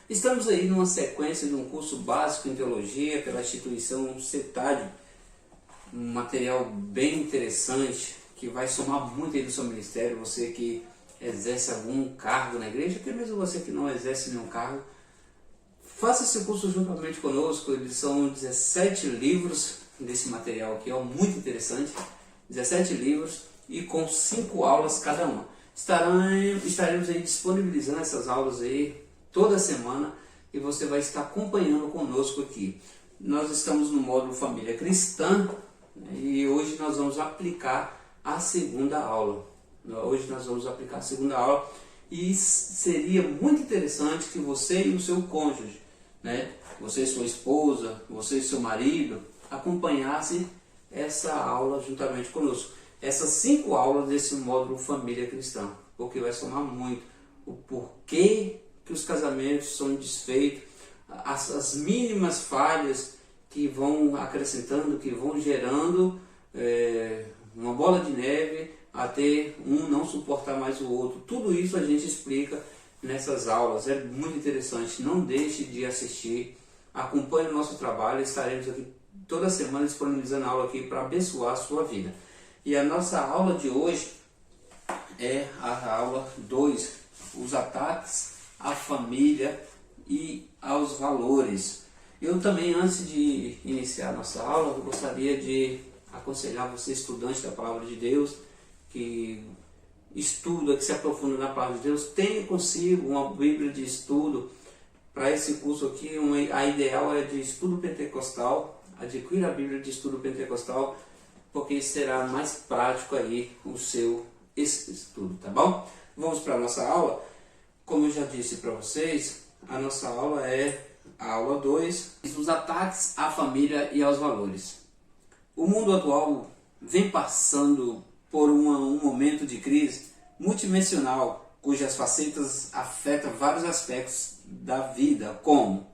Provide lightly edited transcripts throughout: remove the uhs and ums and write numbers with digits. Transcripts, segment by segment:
Estamos aí numa sequência de um curso básico em teologia pela instituição CETAD, um material bem interessante que vai somar muito aí no seu ministério, você que exerce algum cargo na igreja, até mesmo você que não exerce nenhum cargo. Faça esse curso juntamente conosco. Eles são 17 livros desse material aqui, é muito interessante, 17 livros e com 5 aulas cada uma. Estaremos aí disponibilizando essas aulas aí toda semana e você vai estar acompanhando conosco aqui. Nós estamos no módulo Família Cristã, né, e hoje nós vamos aplicar a segunda aula. E seria muito interessante que você e o seu cônjuge, né, você e sua esposa, você e seu marido, acompanhassem essa aula juntamente conosco. Essas 5 aulas desse módulo Família Cristã, porque vai somar muito o porquê que os casamentos são desfeitos, as mínimas falhas que vão acrescentando, que vão gerando uma bola de neve até um não suportar mais o outro. Tudo isso a gente explica nessas aulas, é muito interessante, não deixe de assistir, acompanhe o nosso trabalho, estaremos aqui toda semana disponibilizando aula aqui para abençoar a sua vida. E a nossa aula de hoje é a aula 2, os ataques à família e aos valores. Eu também, antes de iniciar a nossa aula, eu gostaria de aconselhar você, estudante da Palavra de Deus, que estuda, que se aprofunda na Palavra de Deus, tenha consigo uma Bíblia de estudo. Para esse curso aqui, a ideal é de estudo pentecostal. Adquira a Bíblia de estudo pentecostal, porque será mais prático aí o seu estudo, tá bom? Vamos para a nossa aula. Como eu já disse para vocês, a nossa aula é a aula 2, os ataques à família e aos valores. O mundo atual vem passando por um momento de crise multidimensional, cujas facetas afetam vários aspectos da vida, como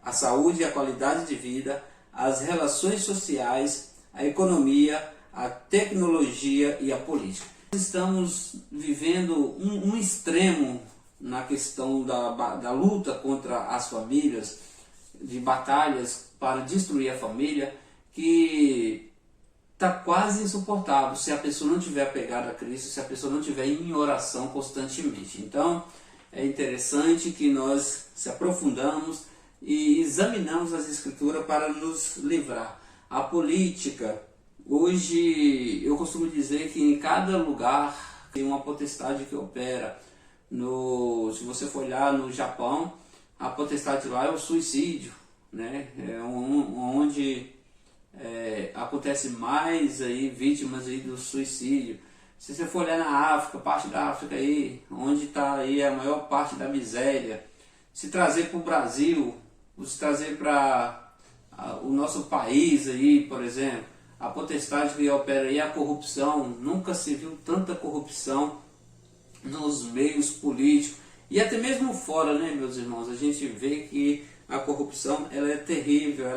a saúde e a qualidade de vida, as relações sociais, a economia, a tecnologia e a política. Estamos vivendo um extremo na questão da luta contra as famílias, de batalhas para destruir a família, que está quase insuportável se a pessoa não tiver apegada a Cristo, se a pessoa não tiver em oração constantemente. Então é interessante que nós se aprofundamos e examinamos as Escrituras para nos livrar. A política, hoje eu costumo dizer que em cada lugar tem uma potestade que opera. Se você for olhar no Japão, a potestade lá é o suicídio, né? Onde acontece mais aí vítimas aí do suicídio. Se você for olhar na África, parte da África aí, onde está aí a maior parte da miséria, se trazer para o Brasil, se trazer para o nosso país aí, por exemplo, a potestade que opera aí, a corrupção, nunca se viu tanta corrupção nos meios políticos e até mesmo fora, né, meus irmãos? A gente vê que a corrupção ela é terrível,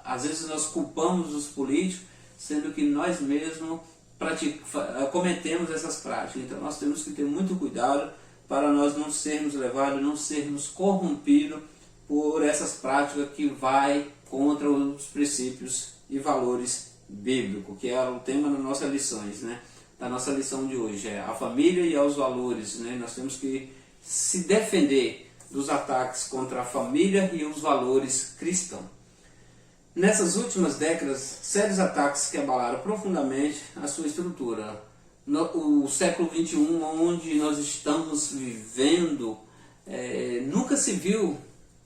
às vezes nós culpamos os políticos, sendo que nós mesmos cometemos essas práticas. Então nós temos que ter muito cuidado para nós não sermos levados, não sermos corrompidos por essas práticas que vai contra os princípios e valores bíblicos, que é o tema das nossas lições, né? Da nossa lição de hoje é a família e aos valores, né? Nós temos que se defender dos ataques contra a família e os valores cristãos. Nessas últimas décadas, sérios ataques que abalaram profundamente a sua estrutura. O século XXI, onde nós estamos vivendo, nunca se viu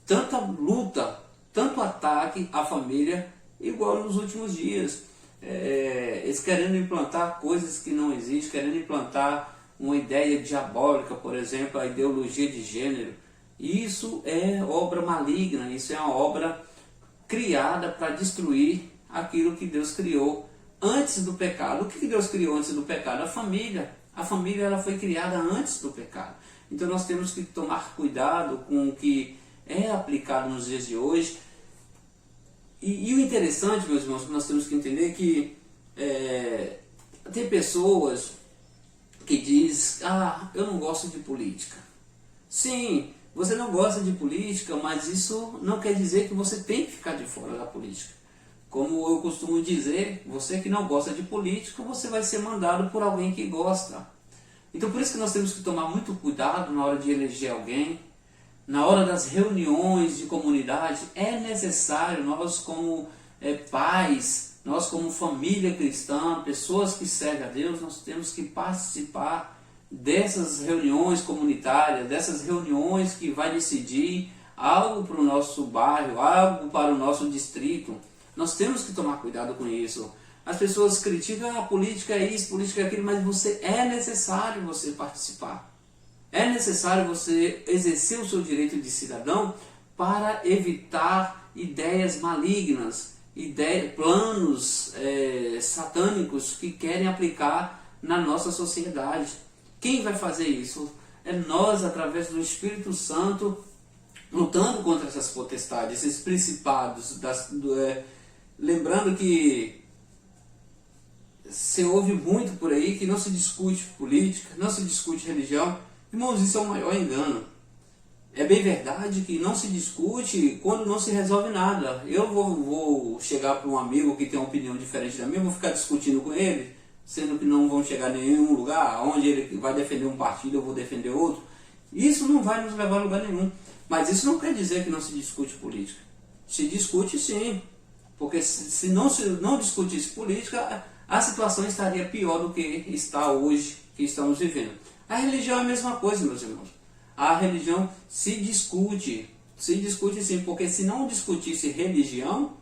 tanta luta, tanto ataque à família igual nos últimos dias. Eles querendo implantar coisas que não existem, querendo implantar uma ideia diabólica, por exemplo, a ideologia de gênero. Isso é obra maligna, isso é uma obra criada para destruir aquilo que Deus criou antes do pecado. O que Deus criou antes do pecado? A família. A família ela foi criada antes do pecado. Então nós temos que tomar cuidado com o que é aplicado nos dias de hoje. E o interessante, meus irmãos, que nós temos que entender que tem pessoas que dizem, eu não gosto de política. Sim, Você não gosta de política, mas isso não quer dizer que você tem que ficar de fora da política. Como eu costumo dizer, você que não gosta de política, você vai ser mandado por alguém que gosta. Então por isso que nós temos que tomar muito cuidado na hora de eleger alguém. Na hora das reuniões de comunidade, é necessário nós como pais, nós como família cristã, pessoas que servem a Deus, nós temos que participar dessas reuniões comunitárias, dessas reuniões que vai decidir algo para o nosso bairro, algo para o nosso distrito. Nós temos que tomar cuidado com isso. As pessoas criticam, a política é isso, política é aquilo, mas é necessário você participar. É necessário você exercer o seu direito de cidadão para evitar ideias malignas, planos satânicos que querem aplicar na nossa sociedade. Quem vai fazer isso? É nós, através do Espírito Santo, lutando contra essas potestades, esses principados. Lembrando que se ouve muito por aí que não se discute política, não se discute religião. Irmãos, isso é o maior engano. É bem verdade que não se discute quando não se resolve nada. Eu vou chegar para um amigo que tem uma opinião diferente da minha, vou ficar discutindo com ele, sendo que não vão chegar em nenhum lugar, onde ele vai defender um partido, eu vou defender outro. Isso não vai nos levar a lugar nenhum. Mas isso não quer dizer que não se discute política. Se discute sim, porque se não discutisse política, a situação estaria pior do que está hoje, que estamos vivendo. A religião é a mesma coisa, meus irmãos. A religião se discute sim, porque se não discutisse religião,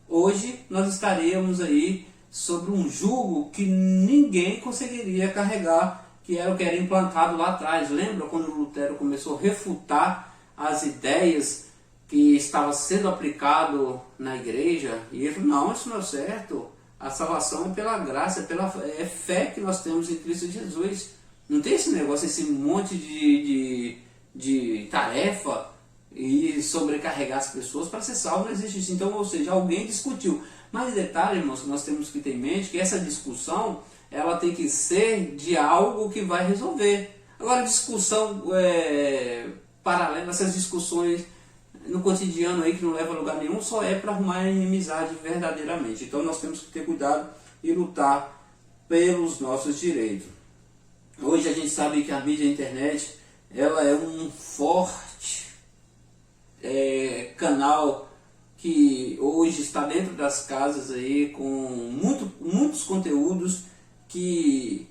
hoje nós estaríamos aí sobre um jugo que ninguém conseguiria carregar, que era o que era implantado lá atrás. Lembra quando Lutero começou a refutar as ideias que estava sendo aplicado na igreja? E ele falou, não, isso não é certo. A salvação é pela graça, é fé que nós temos em Cristo Jesus. Não tem esse negócio, esse monte de tarefa e sobrecarregar as pessoas para ser salvo, não existe isso. Então, ou seja, alguém discutiu. Mas detalhe, irmãos, que nós temos que ter em mente que essa discussão, ela tem que ser de algo que vai resolver. Agora, discussão paralela, essas discussões no cotidiano aí que não leva a lugar nenhum, só é para arrumar a inimizade verdadeiramente. Então nós temos que ter cuidado e lutar pelos nossos direitos. Hoje a gente sabe que a mídia e a internet, ela é um forte canal que hoje está dentro das casas aí com muitos conteúdos que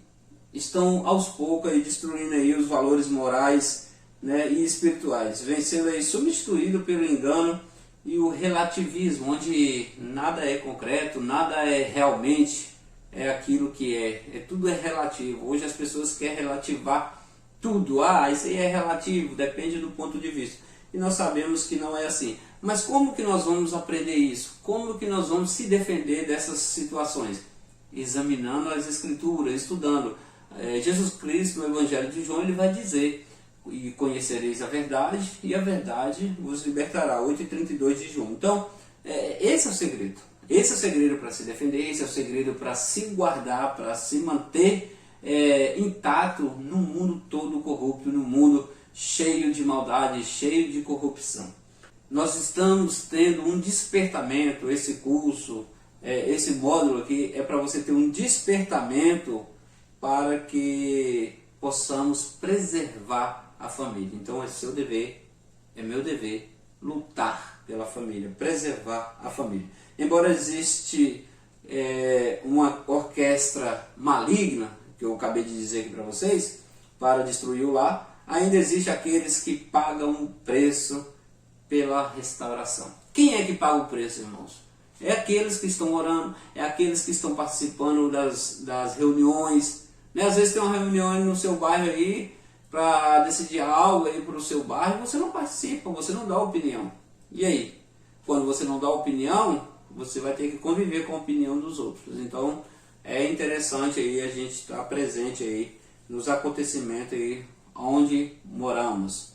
estão aos poucos aí destruindo aí os valores morais, né, e espirituais, vem sendo aí substituído pelo engano e o relativismo, onde nada é concreto, nada é realmente aquilo que tudo é relativo. Hoje as pessoas querem relativar tudo, isso aí é relativo, depende do ponto de vista, e nós sabemos que não é assim. Mas como que nós vamos aprender isso? Como que nós vamos se defender dessas situações? Examinando as escrituras, estudando. Jesus Cristo no Evangelho de João, ele vai dizer: e conhecereis a verdade, e a verdade vos libertará. 8:32 de João. Então, esse é o segredo. Esse é o segredo para se defender, esse é o segredo para se guardar, para se manter intacto no mundo todo corrupto, no mundo cheio de maldade, cheio de corrupção. Nós estamos tendo um despertamento, esse curso, esse módulo aqui é para você ter um despertamento para que possamos preservar a família. Então é seu dever, é meu dever, lutar pela família, preservar a família. Embora existe uma orquestra maligna, que eu acabei de dizer aqui para vocês, para destruir o lar, ainda existe aqueles que pagam o preço pela restauração. Quem é que paga o preço, irmãos? É aqueles que estão orando, é aqueles que estão participando das reuniões, né? Às vezes tem uma reunião no seu bairro aí, para decidir algo aí para o seu bairro, você não participa, você não dá opinião. E aí? Quando você não dá opinião, você vai ter que conviver com a opinião dos outros. Então é interessante aí a gente estar presente aí nos acontecimentos aí onde moramos.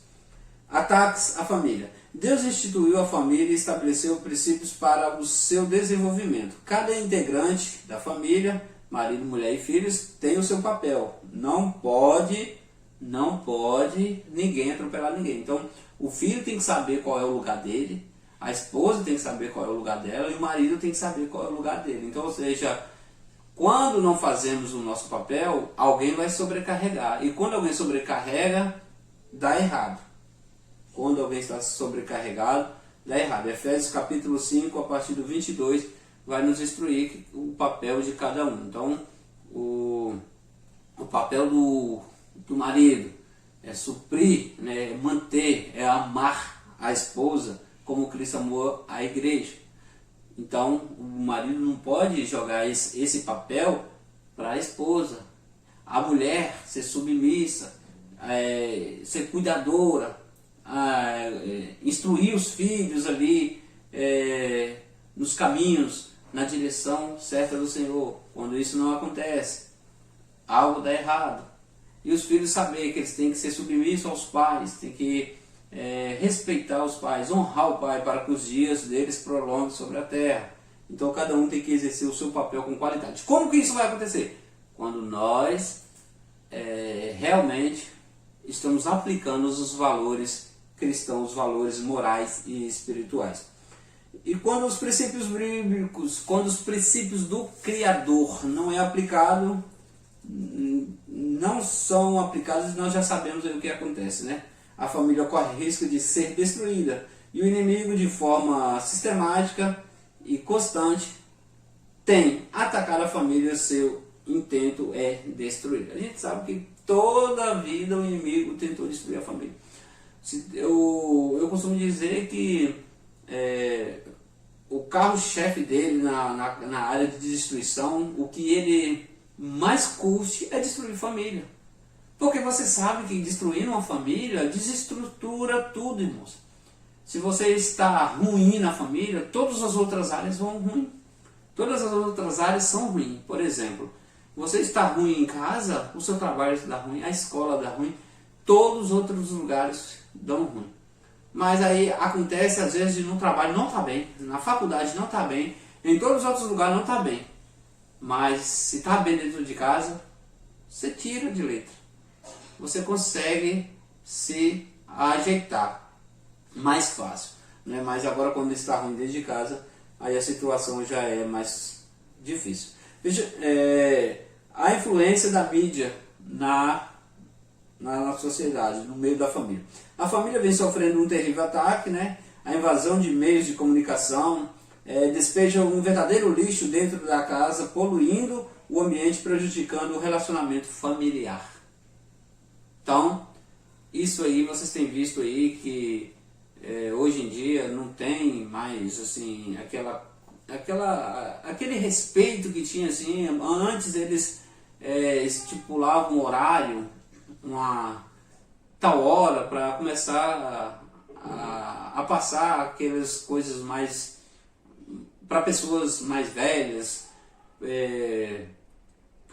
Ataques à família. Deus instituiu a família e estabeleceu princípios para o seu desenvolvimento. Cada integrante da família, marido, mulher e filhos, tem o seu papel. Não pode Não pode ninguém atropelar ninguém. Então, o filho tem que saber qual é o lugar dele, a esposa tem que saber qual é o lugar dela e o marido tem que saber qual é o lugar dele. Então, ou seja, quando não fazemos o nosso papel, alguém vai sobrecarregar. E quando alguém sobrecarrega, dá errado. Quando alguém está sobrecarregado, dá errado. Efésios capítulo 5, a partir do 22, vai nos instruir o papel de cada um. Então, o papel do marido é suprir, né, é manter, é amar a esposa como Cristo amou a igreja. Então, o marido não pode jogar esse papel para a esposa. A mulher ser submissa, ser cuidadora, instruir os filhos ali nos caminhos, na direção certa do Senhor. Quando isso não acontece, algo dá errado. E os filhos saber que eles têm que ser submissos aos pais, têm que respeitar os pais, honrar o pai para que os dias deles prolonguem sobre a terra. Então cada um tem que exercer o seu papel com qualidade. Como que isso vai acontecer? Quando nós realmente estamos aplicando os valores cristãos, os valores morais e espirituais. E quando os princípios bíblicos, quando os princípios do Criador não é aplicado, não são aplicados, nós já sabemos aí o que acontece, né? A família corre risco de ser destruída e o inimigo, de forma sistemática e constante, tem atacado a família. Seu intento é destruir. A gente sabe que toda a vida o inimigo tentou destruir a família. Eu costumo dizer que o carro-chefe dele na área de destruição, o que ele mais curte é destruir família. Porque você sabe que destruindo uma família desestrutura tudo, irmãos. Se você está ruim na família, todas as outras áreas vão ruim. Todas as outras áreas são ruins. Por exemplo, você está ruim em casa, o seu trabalho dá ruim, a escola dá ruim, todos os outros lugares dão ruim. Mas aí acontece às vezes de no trabalho não está bem, na faculdade não está bem, em todos os outros lugares não está bem. Mas se está bem dentro de casa, você tira de letra. Você consegue se ajeitar mais fácil, né? Mas agora quando está ruim dentro de casa, aí a situação já é mais difícil. Veja, a influência da mídia na sociedade, no meio da família. A família vem sofrendo um terrível ataque, né? A invasão de meios de comunicação despeja um verdadeiro lixo dentro da casa, poluindo o ambiente, prejudicando o relacionamento familiar. Então, isso aí vocês têm visto aí que hoje em dia não tem mais assim aquele respeito que tinha assim. Antes eles estipulavam um horário, uma tal hora para começar a passar aquelas coisas mais para pessoas mais velhas,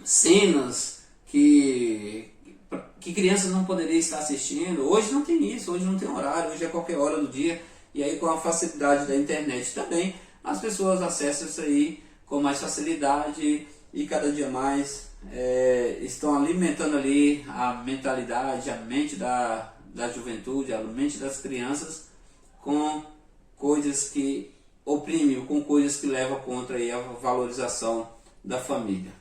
cenas que crianças não poderiam estar assistindo. Hoje não tem isso, hoje não tem horário, hoje é qualquer hora do dia. E aí com a facilidade da internet também, as pessoas acessam isso aí com mais facilidade e cada dia mais estão alimentando ali a mentalidade, a mente da juventude, a mente das crianças com coisas que oprimem, com coisas que levam contra aí a valorização da família.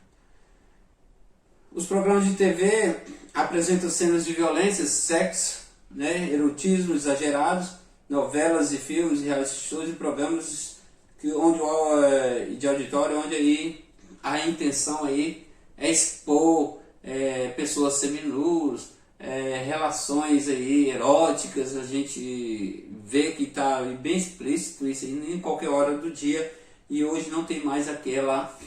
Os programas de TV apresentam cenas de violência, sexo, né, erotismo exagerados, novelas e filmes, reality shows e programas de auditório, onde aí a intenção aí é expor pessoas seminus, relações aí eróticas. A gente vê que está bem explícito isso aí em qualquer hora do dia, e hoje não tem mais aquela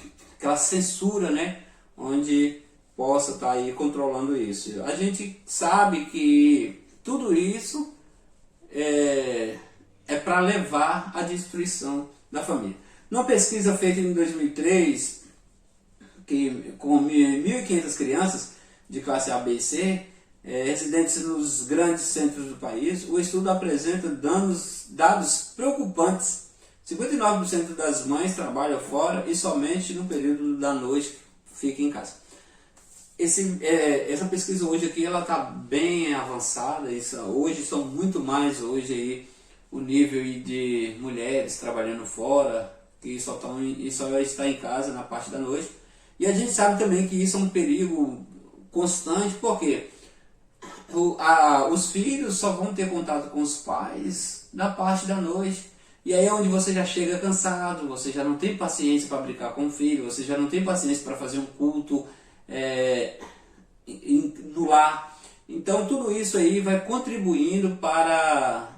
censura, né, onde possa estar aí controlando isso. A gente sabe que tudo isso é para levar à destruição da família. Numa pesquisa feita em 2003, com 1.500 crianças de classe A, B e C, residentes nos grandes centros do país, o estudo apresenta dados preocupantes. 59% das mães trabalham fora e somente no período da noite fica em casa. essa pesquisa hoje aqui ela está bem avançada. Hoje são muito mais hoje aí o nível de mulheres trabalhando fora, que só está em casa na parte da noite. E a gente sabe também que isso é um perigo constante, porque os filhos só vão ter contato com os pais na parte da noite. E aí é onde você já chega cansado, você já não tem paciência para brincar com o filho, você já não tem paciência para fazer um culto no lar. Então tudo isso aí vai contribuindo para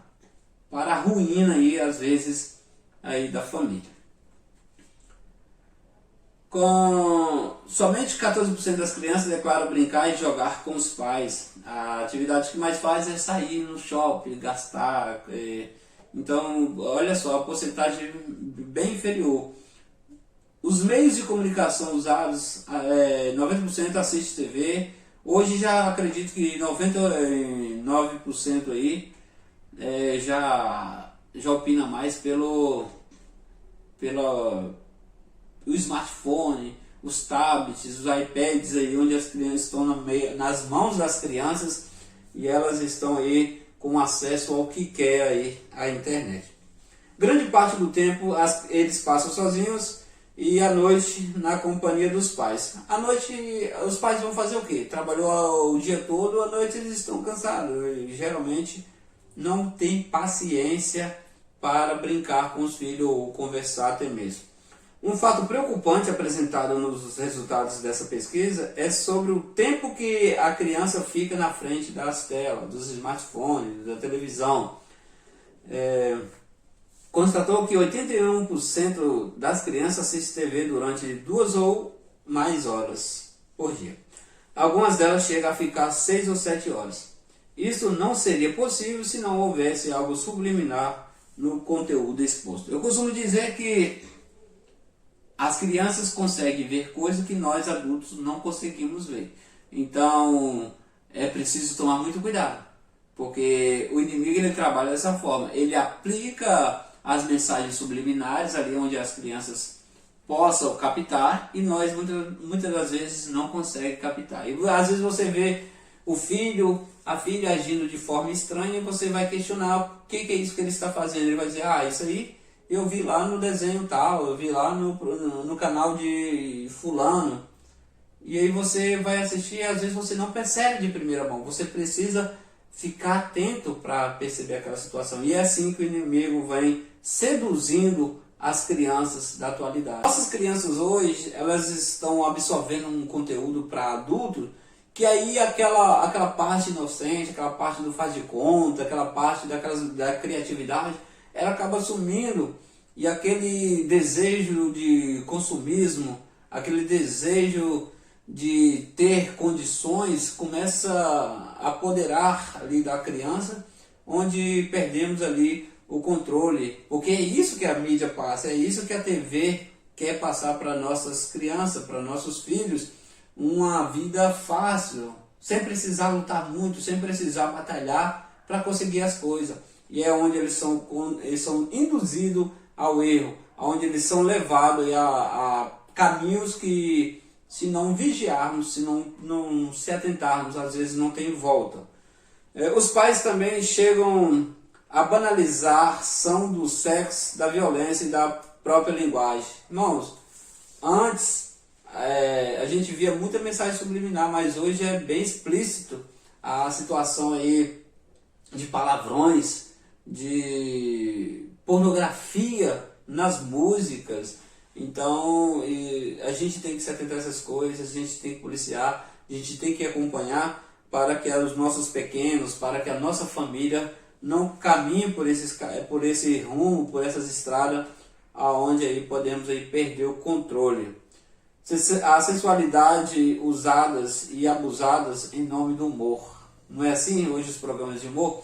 a ruína aí, às vezes, aí da família. Com somente 14% das crianças declaram brincar e jogar com os pais. A atividade que mais faz é sair no shopping, gastar. Então, olha só, a porcentagem bem inferior. Os meios de comunicação usados, 90% assiste TV. Hoje já acredito que 99% aí já opina mais pelo o smartphone, os tablets, os iPads aí, onde as crianças estão nas mãos das crianças e elas estão aí com acesso ao que quer aí a internet. Grande parte do tempo eles passam sozinhos e à noite na companhia dos pais. À noite os pais vão fazer o quê? Trabalhou o dia todo, à noite eles estão cansados e geralmente não tem paciência para brincar com os filhos ou conversar até mesmo. Um fato preocupante apresentado nos resultados dessa pesquisa é sobre o tempo que a criança fica na frente das telas, dos smartphones, da televisão. Constatou que 81% das crianças assistem TV durante 2 ou mais horas por dia. Algumas delas chegam a ficar 6 ou 7 horas. Isso não seria possível se não houvesse algo subliminar no conteúdo exposto. Eu costumo dizer que as crianças conseguem ver coisas que nós adultos não conseguimos ver. Então é preciso tomar muito cuidado, porque o inimigo ele trabalha dessa forma. Ele aplica as mensagens subliminares ali onde as crianças possam captar e nós muitas das vezes não conseguimos captar. E às vezes você vê a filha agindo de forma estranha e você vai questionar o que é isso que ele está fazendo. Ele vai dizer, isso aí eu vi lá no desenho tal, eu vi lá no canal de fulano. E aí você vai assistir e às vezes você não percebe de primeira mão. Você precisa ficar atento para perceber aquela situação. E é assim que o inimigo vem seduzindo as crianças da atualidade. Nossas crianças hoje, elas estão absorvendo um conteúdo para adulto, que aí aquela parte inocente, aquela parte do faz de conta, aquela parte da criatividade, ela acaba sumindo e aquele desejo de consumismo, aquele desejo de ter condições começa a apoderar ali da criança, onde perdemos ali o controle, porque é isso que a mídia passa, é isso que a TV quer passar para nossas crianças, para nossos filhos, uma vida fácil, sem precisar lutar muito, sem precisar batalhar para conseguir as coisas. E é onde eles são induzidos ao erro, onde eles são levados a caminhos que, se não vigiarmos, se não se atentarmos, às vezes não tem volta. Os pais também chegam a banalização do sexo, da violência e da própria linguagem. Irmãos, antes a gente via muita mensagem subliminar, mas hoje é bem explícito a situação aí de palavrões, de pornografia nas músicas. Então a gente tem que se atentar a essas coisas, a gente tem que policiar, a gente tem que acompanhar para que os nossos pequenos, para que a nossa família não caminhe por esse rumo, por essas estradas aonde aí podemos aí perder o controle. A sensualidade usadas e abusadas em nome do humor. Não é assim hoje os programas de humor?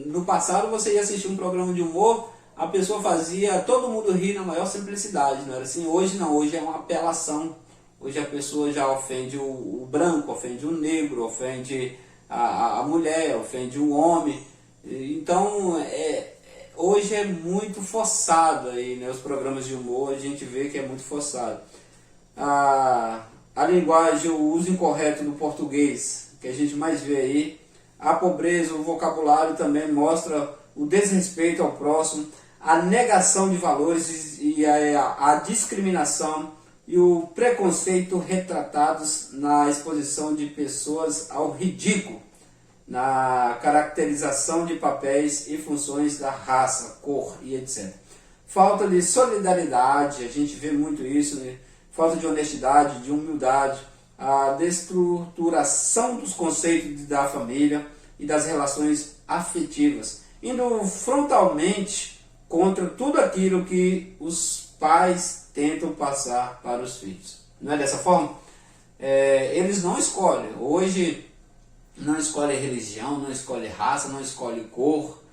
No passado você ia assistir um programa de humor, a pessoa fazia todo mundo rir na maior simplicidade, não era assim? Hoje não, hoje é uma apelação. Hoje a pessoa já ofende o branco, ofende o negro, ofende a mulher, ofende o homem. Então hoje é muito forçado aí, né? Os programas de humor a gente vê que é muito forçado. a linguagem, o uso incorreto do português, que a gente mais vê aí, a pobreza, o vocabulário também mostra o desrespeito ao próximo, a negação de valores e a discriminação e o preconceito retratados na exposição de pessoas ao ridículo, na caracterização de papéis e funções da raça, cor e etc. Falta de solidariedade, a gente vê muito isso, né? Falta de honestidade, de humildade, a destruturação dos conceitos da família e das relações afetivas, indo frontalmente contra tudo aquilo que os pais tentam passar para os filhos. Não é dessa forma? Eles não escolhem. Hoje não escolhem religião, não escolhem raça, não escolhem cor,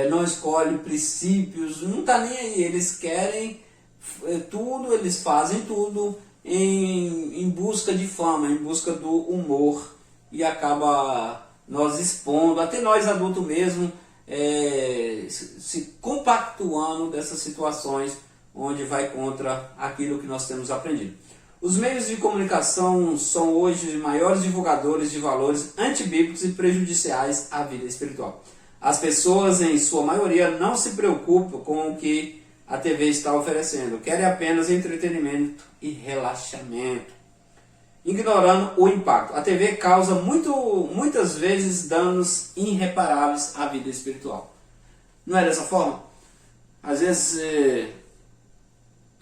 não escolhem princípios, não está nem aí. Eles querem tudo, eles fazem tudo em busca de fama, em busca do humor, e acaba nós expondo, até nós adultos mesmo, se compactuando dessas situações onde vai contra aquilo que nós temos aprendido. Os meios de comunicação são hoje os maiores divulgadores de valores antibíblicos e prejudiciais à vida espiritual. As pessoas, em sua maioria, não se preocupam com o que a TV está oferecendo, querem apenas entretenimento e relaxamento, ignorando o impacto. A TV causa muitas vezes danos irreparáveis à vida espiritual. Não é dessa forma? Às vezes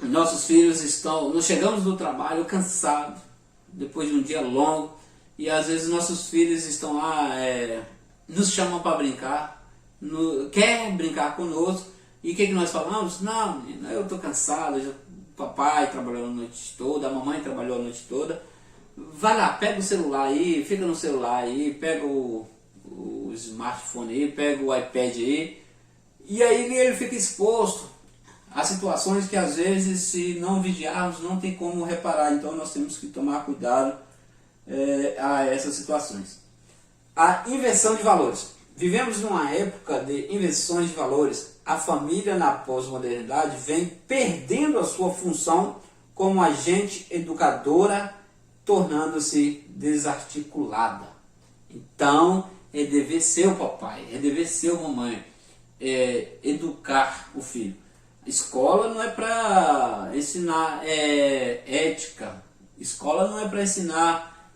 nossos filhos nós chegamos do trabalho cansados, depois de um dia longo, e às vezes nossos filhos estão lá, nos chamam para brincar, querem brincar conosco, e o que nós falamos? Não, menina, eu estou cansado, o papai trabalhou a noite toda, a mamãe trabalhou a noite toda, vai lá, pega o celular aí, fica no celular aí, pega o smartphone aí, pega o iPad aí, e aí ele fica exposto a situações que às vezes, se não vigiarmos, não tem como reparar. Então nós temos que tomar cuidado a essas situações. A inversão de valores. Vivemos numa época de inversões de valores. A família na pós-modernidade vem perdendo a sua função como agente educadora, tornando-se desarticulada. Então, é dever seu papai, é dever seu mamãe educar o filho. Escola não é para ensinar ética, escola não é para ensinar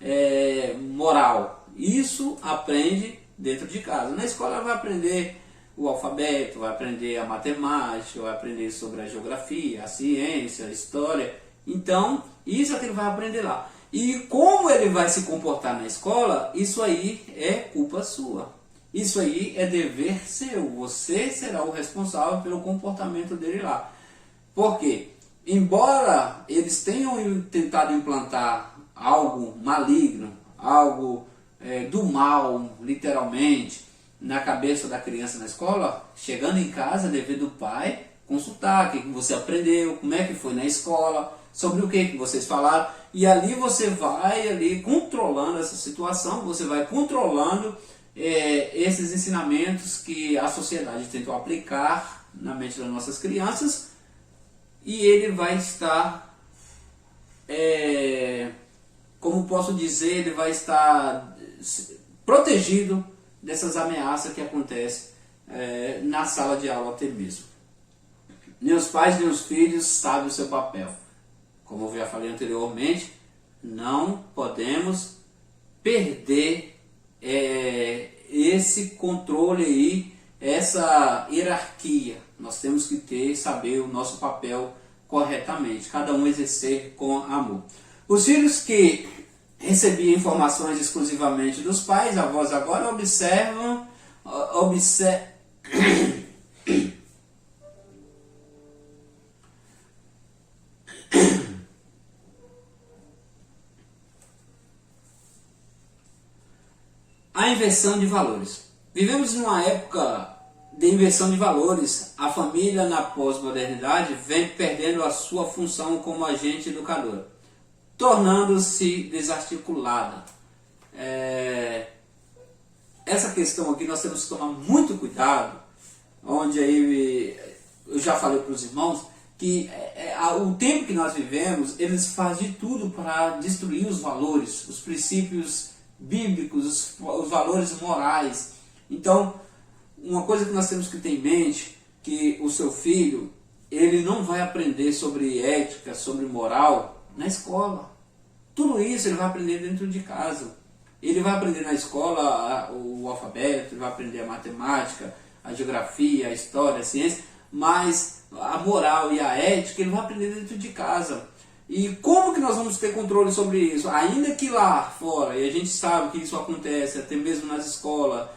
moral. Isso aprende dentro de casa. Na escola vai aprender o alfabeto, vai aprender a matemática, vai aprender sobre a geografia, a ciência, a história. Então, isso é que ele vai aprender lá. E como ele vai se comportar na escola, isso aí é culpa sua. Isso aí é dever seu. Você será o responsável pelo comportamento dele lá. Por quê? Embora eles tenham tentado implantar algo maligno, algo do mal, literalmente, na cabeça da criança na escola, chegando em casa, é dever do pai consultar o que você aprendeu, como é que foi na escola, sobre o que vocês falaram, e ali você vai ali controlando essa situação, você vai controlando esses ensinamentos que a sociedade tentou aplicar na mente das nossas crianças, e ele vai estar, como posso dizer, ele vai estar protegido dessas ameaças que acontecem na sala de aula até mesmo. Nem os pais nem os filhos sabem o seu papel. Como eu já falei anteriormente, não podemos perder esse controle aí, essa hierarquia. Nós temos que saber o nosso papel corretamente, cada um exercer com amor. Os filhos que recebiam informações exclusivamente dos pais, avós, agora observam a inversão de valores. Vivemos numa época de inversão de valores. A família na pós-modernidade vem perdendo a sua função como agente educador, tornando-se desarticulada. Essa questão aqui nós temos que tomar muito cuidado, onde aí eu já falei para os irmãos que o tempo que nós vivemos, eles fazem de tudo para destruir os valores, os princípios bíblicos, os valores morais. Então, uma coisa que nós temos que ter em mente, que o seu filho, ele não vai aprender sobre ética, sobre moral na escola. Tudo isso ele vai aprender dentro de casa. Ele vai aprender na escola o alfabeto, ele vai aprender a matemática, a geografia, a história, a ciência, mas a moral e a ética ele vai aprender dentro de casa. E como que nós vamos ter controle sobre isso? Ainda que lá fora, e a gente sabe que isso acontece até mesmo nas escolas,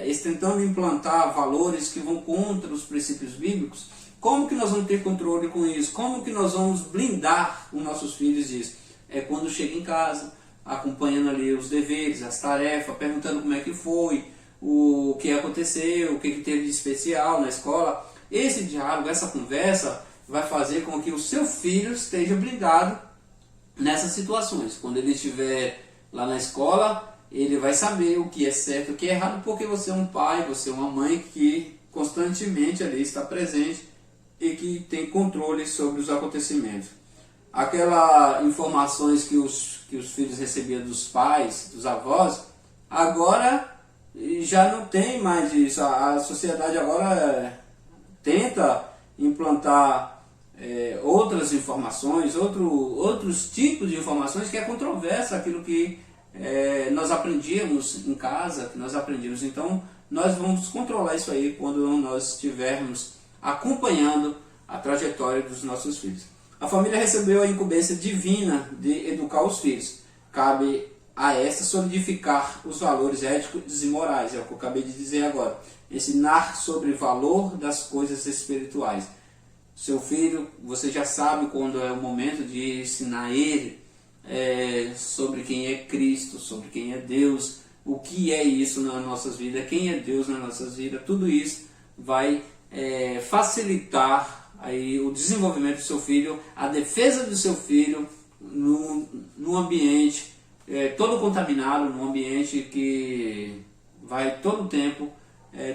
eles tentando implantar valores que vão contra os princípios bíblicos, como que nós vamos ter controle com isso? Como que nós vamos blindar os nossos filhos disso? É quando chega em casa, acompanhando ali os deveres, as tarefas, perguntando como é que foi, o que aconteceu, o que teve de especial na escola. Esse diálogo, essa conversa vai fazer com que o seu filho esteja blindado nessas situações. Quando ele estiver lá na escola, ele vai saber o que é certo e o que é errado, porque você é um pai, você é uma mãe que constantemente ali está presente e que tem controle sobre os acontecimentos. Aquelas informações que os filhos recebiam dos pais, dos avós, agora já não tem mais isso. A sociedade agora tenta implantar outras informações, outros tipos de informações que é controverso aquilo que nós aprendíamos em casa, que nós aprendíamos. Então, nós vamos controlar isso aí quando nós estivermos acompanhando a trajetória dos nossos filhos. A família recebeu a incumbência divina de educar os filhos. Cabe a esta solidificar os valores éticos e morais, é o que eu acabei de dizer agora. Ensinar sobre o valor das coisas espirituais. Seu filho, você já sabe quando é o momento de ensinar ele sobre quem é Cristo, sobre quem é Deus, o que é isso nas nossas vidas, quem é Deus nas nossas vidas. Tudo isso vai facilitar aí o desenvolvimento do seu filho, a defesa do seu filho no ambiente todo contaminado, num ambiente que vai todo o tempo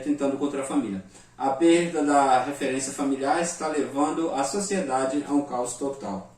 tentando contra a família. A perda da referência familiar está levando a sociedade a um caos total.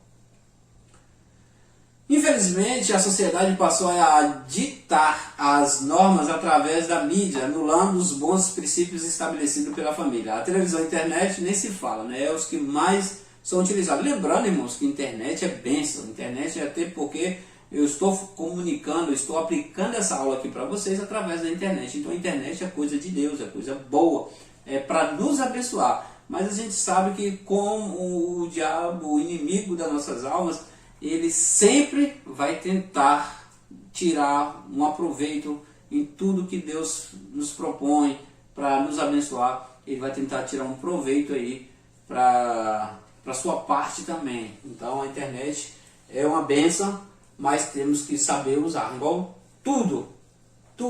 Infelizmente, a sociedade passou a ditar as normas através da mídia, anulando os bons princípios estabelecidos pela família. A televisão e a internet nem se fala, né? É os que mais são utilizados. Lembrando, irmãos, que a internet é bênção. A internet é até porque eu estou comunicando, estou aplicando essa aula aqui para vocês através da internet. Então a internet é coisa de Deus, é coisa boa, é para nos abençoar. Mas a gente sabe que como o diabo, o inimigo das nossas almas, ele sempre vai tentar tirar um aproveito em tudo que Deus nos propõe para nos abençoar. Ele vai tentar tirar um proveito aí para a sua parte também. Então a internet é uma bênção, mas temos que saber usar. Igual tudo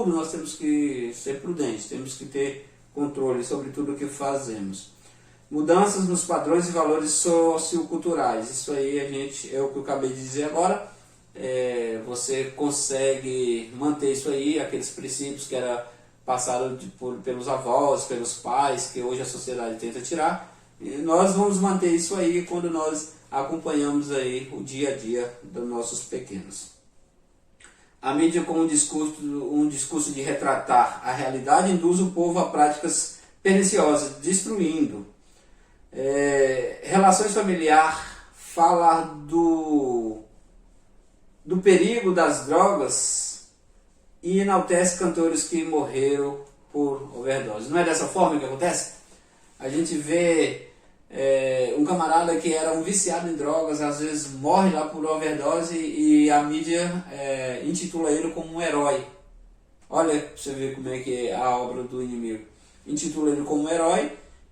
nós temos que ser prudentes, temos que ter controle sobre tudo o que fazemos. Mudanças nos padrões e valores socioculturais. Isso aí é o que eu acabei de dizer agora. Você consegue manter isso aí, aqueles princípios que era passado pelos avós, pelos pais, que hoje a sociedade tenta tirar. E nós vamos manter isso aí quando nós acompanhamos aí o dia a dia dos nossos pequenos. A mídia, com um discurso de retratar a realidade, induz o povo a práticas perniciosas, destruindo relações familiares, falar do perigo das drogas e enaltece cantores que morreram por overdose. Não é dessa forma que acontece? A gente vê um camarada que era um viciado em drogas, às vezes morre lá por overdose e a mídia intitula ele como um herói. Olha pra você ver como é que é a obra do inimigo. Intitula ele como um herói,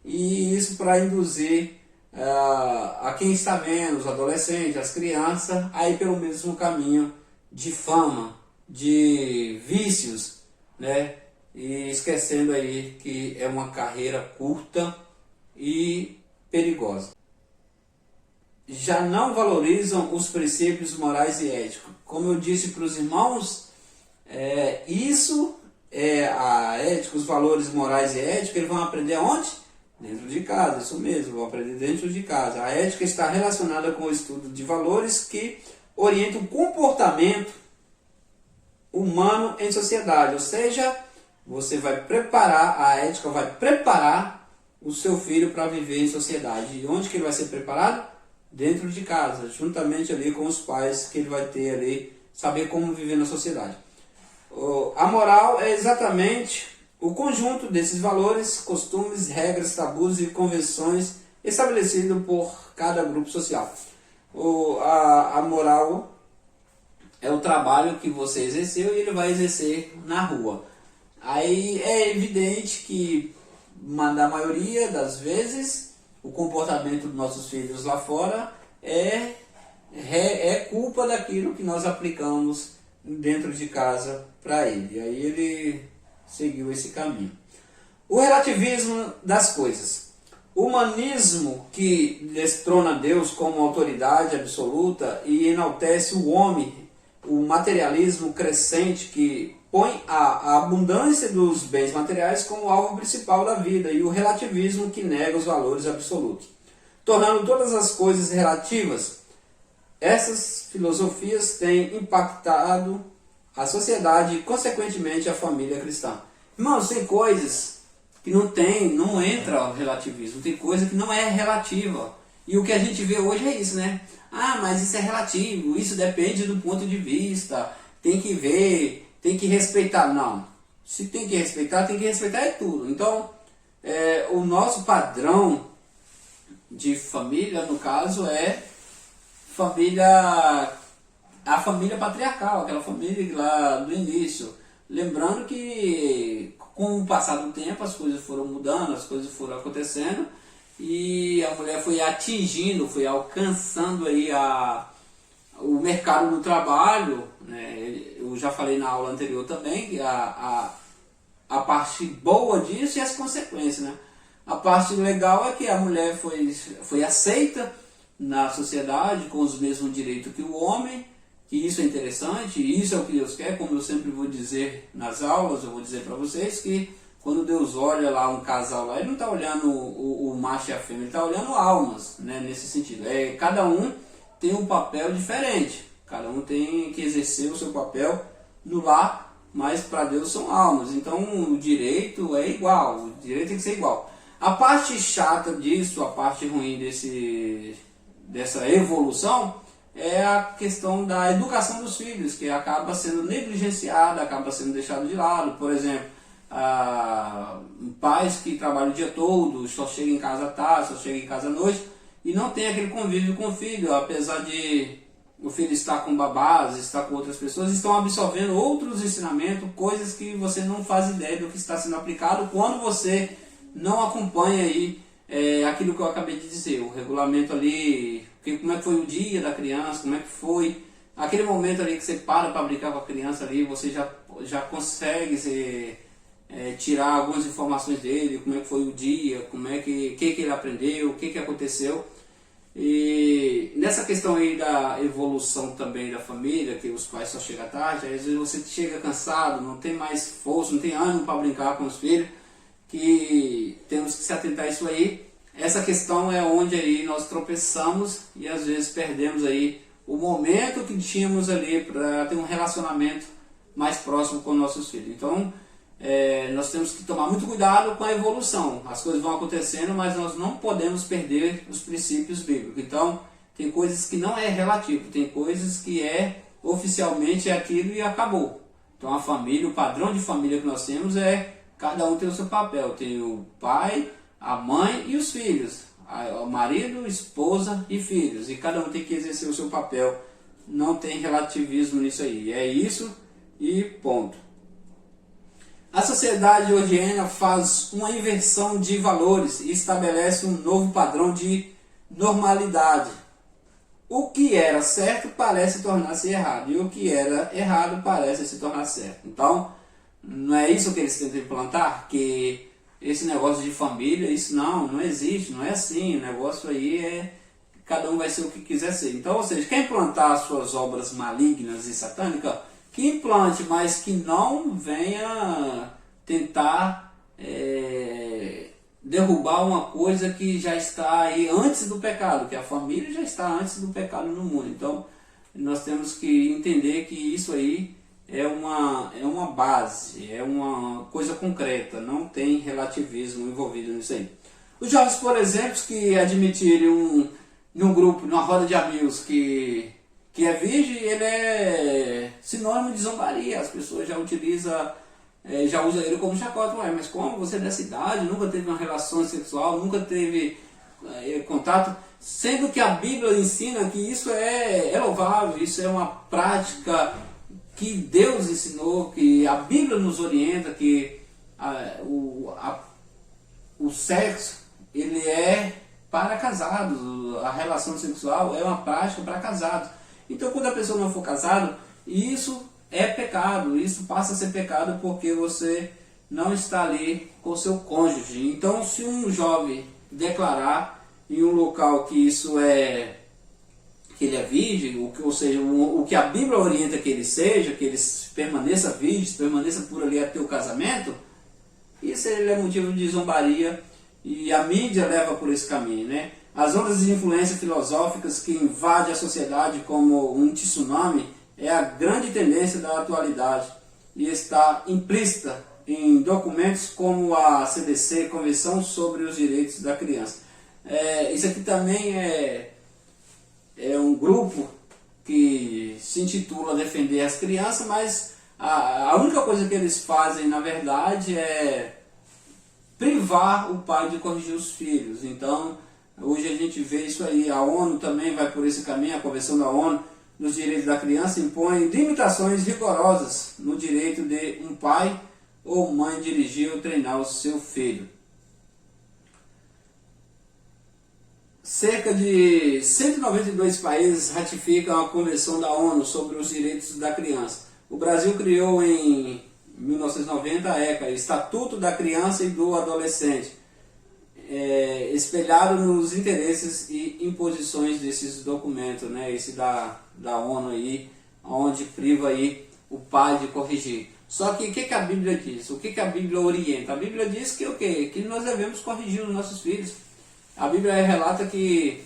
e isso para induzir a quem está vendo, os adolescentes, as crianças, a ir pelo mesmo caminho de fama, de vícios, né? E esquecendo aí que é uma carreira curta e perigosa. Já não valorizam os princípios morais e éticos. Como eu disse para os irmãos, isso é a ética, os valores morais e éticos, eles vão aprender onde? Dentro de casa, isso mesmo, vão aprender dentro de casa. A ética está relacionada com o estudo de valores que orientam o comportamento humano em sociedade. Ou seja, você vai preparar, a ética vai preparar o seu filho para viver em sociedade. E onde que ele vai ser preparado? Dentro de casa, juntamente ali com os pais que ele vai ter ali, saber como viver na sociedade. A moral é exatamente o conjunto desses valores, costumes, regras, tabus e convenções estabelecidos por cada grupo social. A moral é o trabalho que você exerceu e ele vai exercer na rua. Aí é evidente que, na maioria das vezes, o comportamento dos nossos filhos lá fora é culpa daquilo que nós aplicamos dentro de casa para ele. E aí ele seguiu esse caminho. O relativismo das coisas. O humanismo que destrona Deus como autoridade absoluta e enaltece o homem, o materialismo crescente que põe a abundância dos bens materiais como alvo principal da vida, e o relativismo que nega os valores absolutos, tornando todas as coisas relativas. Essas filosofias têm impactado a sociedade e, consequentemente, a família cristã. Irmãos, tem coisas que não entra o relativismo, tem coisa que não é relativa. E o que a gente vê hoje é isso, né? Ah, mas isso é relativo, isso depende do ponto de vista, tem que ver, tem que respeitar. Não, se tem que respeitar é tudo. Então, o nosso padrão de família, no caso, é a família patriarcal, aquela família lá do início. Lembrando que com o passar do tempo as coisas foram mudando, as coisas foram acontecendo e a mulher foi atingindo, foi alcançando aí o mercado do trabalho, né? Eu já falei na aula anterior também que a parte boa disso e as consequências, né? A parte legal é que a mulher foi aceita na sociedade com os mesmos direitos que o homem, que isso é interessante, e isso é o que Deus quer, como eu sempre vou dizer nas aulas, eu vou dizer para vocês que quando Deus olha lá um casal lá, ele não está olhando o macho e a fêmea, ele está olhando almas, né, nesse sentido. Cada um tem um papel diferente, cada um tem que exercer o seu papel no lar, mas para Deus são almas, então o direito é igual, o direito tem que ser igual. A parte chata disso, a parte ruim dessa evolução, é a questão da educação dos filhos, que acaba sendo negligenciada, acaba sendo deixado de lado. Por exemplo, pais que trabalham o dia todo, só chegam em casa à tarde, só chegam em casa à noite, e não tem aquele convívio com o filho, apesar de o filho estar com babás, estar com outras pessoas, estão absorvendo outros ensinamentos, coisas que você não faz ideia do que está sendo aplicado quando você não acompanha aí aquilo que eu acabei de dizer, o regulamento ali, como é que foi o dia da criança, como é que foi aquele momento ali que você para brincar com a criança ali, você já consegue tirar algumas informações dele, como é que foi o dia, como é que ele aprendeu, o que aconteceu. E nessa questão aí da evolução também da família, que os pais só chegam à tarde, às vezes você chega cansado, não tem mais força, não tem ânimo para brincar com os filhos, que temos que se atentar a isso aí. Essa questão é onde aí nós tropeçamos e às vezes perdemos aí o momento que tínhamos ali para ter um relacionamento mais próximo com nossos filhos. Então, nós temos que tomar muito cuidado com a evolução. As coisas vão acontecendo, mas nós não podemos perder os princípios bíblicos. Então, tem coisas que não é relativo, tem coisas que oficialmente aquilo e acabou. Então, a família, o padrão de família que nós temos cada um tem o seu papel. Tem o pai, a mãe e os filhos, o marido, esposa e filhos, e cada um tem que exercer o seu papel, não tem relativismo nisso aí, é isso e ponto. A sociedade hoje faz uma inversão de valores e estabelece um novo padrão de normalidade. O que era certo parece tornar-se errado, e o que era errado parece se tornar certo. Então, não é isso que eles tentam implantar, que esse negócio de família, isso não existe, não é assim, o negócio aí cada um vai ser o que quiser ser. Então, ou seja, quer implantar as suas obras malignas e satânicas, que implante, mas que não venha tentar derrubar uma coisa que já está aí antes do pecado, que a família já está antes do pecado no mundo. Então, nós temos que entender que isso aí é uma base, é uma coisa concreta, não tem relativismo envolvido nisso aí. Os jovens, por exemplo, que admitirem num grupo, numa roda de amigos que é virgem, ele é sinônimo de zombaria. As pessoas já utilizam, já usam ele como chacota. Ué, mas como você é dessa idade, nunca teve uma relação sexual, nunca teve contato, sendo que a Bíblia ensina que isso é louvável, isso é uma prática que Deus ensinou, que a Bíblia nos orienta, que o sexo ele é para casados, a relação sexual é uma prática para casados. Então, quando a pessoa não for casada, isso é pecado, isso passa a ser pecado porque você não está ali com o seu cônjuge. Então, se um jovem declarar em um local que isso que ele é virgem, ou seja, o que a Bíblia orienta que ele seja, que ele permaneça virgem, permaneça por ali até o casamento, isso ele é motivo de zombaria e a mídia leva por esse caminho, né? As ondas de influência filosóficas que invadem a sociedade como um tsunami é a grande tendência da atualidade e está implícita em documentos como a CDC, Convenção sobre os Direitos da Criança. Isso aqui também é um grupo que se intitula Defender as Crianças, mas a única coisa que eles fazem, na verdade, é privar o pai de corrigir os filhos. Então, hoje a gente vê isso aí. A ONU também vai por esse caminho, a Convenção da ONU dos Direitos da Criança impõe limitações rigorosas no direito de um pai ou mãe dirigir ou treinar o seu filho. Cerca de 192 países ratificam a Convenção da ONU sobre os Direitos da Criança. O Brasil criou em 1990 a ECA, Estatuto da Criança e do Adolescente, espelhado nos interesses e imposições desses documentos, né? Esse da ONU aí, onde priva aí o pai de corrigir. Só que o que a Bíblia diz? O que a Bíblia orienta? A Bíblia diz que o quê? Que nós devemos corrigir os nossos filhos. A Bíblia relata que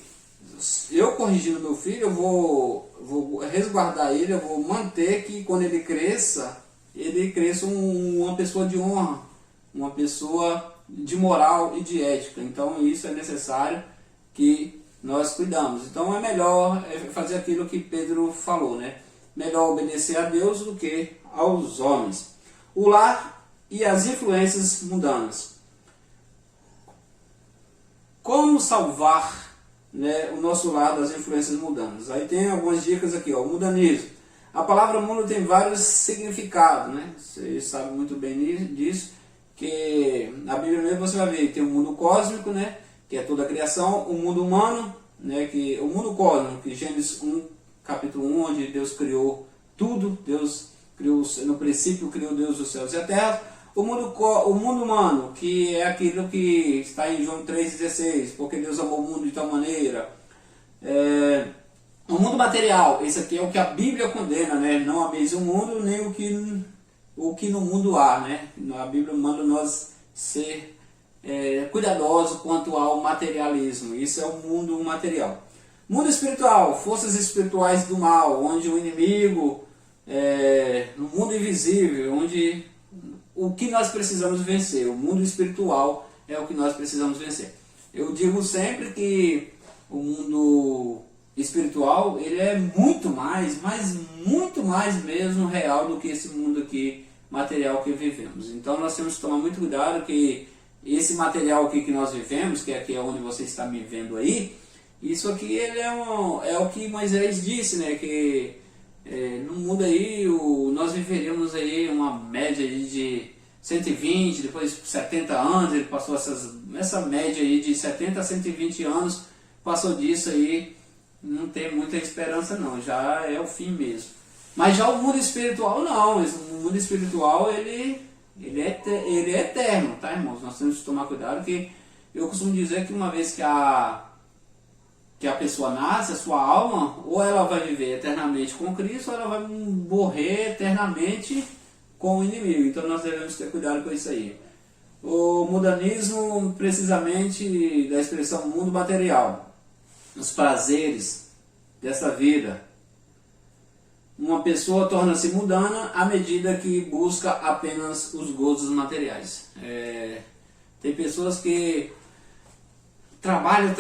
eu corrigindo meu filho, eu vou resguardar ele, eu vou manter que quando ele cresça uma pessoa de honra, uma pessoa de moral e de ética. Então isso é necessário que nós cuidamos. Então é melhor fazer aquilo que Pedro falou, né? Melhor obedecer a Deus do que aos homens. O lar e as influências mundanas. Como salvar, né, o nosso lar das influências mundanas? Aí tem algumas dicas aqui, ó. O mundanismo. A palavra mundo tem vários significados, né? Você sabe muito bem disso, que na Bíblia mesmo você vai ver que tem o mundo cósmico, né, que é toda a criação, o mundo humano, né, que o mundo cósmico, que Gênesis 1, capítulo 1, onde Deus criou tudo, Deus criou, no princípio criou Deus os céus e a terra. O mundo humano, que é aquilo que está em João 3,16, porque Deus amou o mundo de tal maneira. O mundo material, esse aqui é o que a Bíblia condena, né? Não ameis o mundo, nem o que no mundo há, né? A Bíblia manda nós ser cuidadosos quanto ao materialismo. Isso é o mundo material. Mundo espiritual, forças espirituais do mal, onde o inimigo, no mundo invisível, onde o que nós precisamos vencer, o mundo espiritual é o que nós precisamos vencer. Eu digo sempre que o mundo espiritual, ele é muito mais, mas muito mais mesmo real do que esse mundo aqui material que vivemos. Então nós temos que tomar muito cuidado que esse material aqui que nós vivemos, que aqui é onde você está me vendo aí, isso aqui ele é o que Moisés disse, né, que no mundo aí nós viveríamos aí uma média de 120, depois 70 anos, ele passou essa média aí de 70 a 120 anos, passou disso aí, não tem muita esperança não, já é o fim mesmo. Mas já o mundo espiritual não, o mundo espiritual ele é eterno, tá, irmãos? Nós temos que tomar cuidado, que eu costumo dizer que uma vez que a pessoa nasce, a sua alma, ou ela vai viver eternamente com Cristo, ou ela vai morrer eternamente com o inimigo. Então nós devemos ter cuidado com isso aí. O mundanismo, precisamente da expressão mundo material, os prazeres dessa vida. Uma pessoa torna-se mundana à medida que busca apenas os gozos materiais. Tem pessoas que trabalham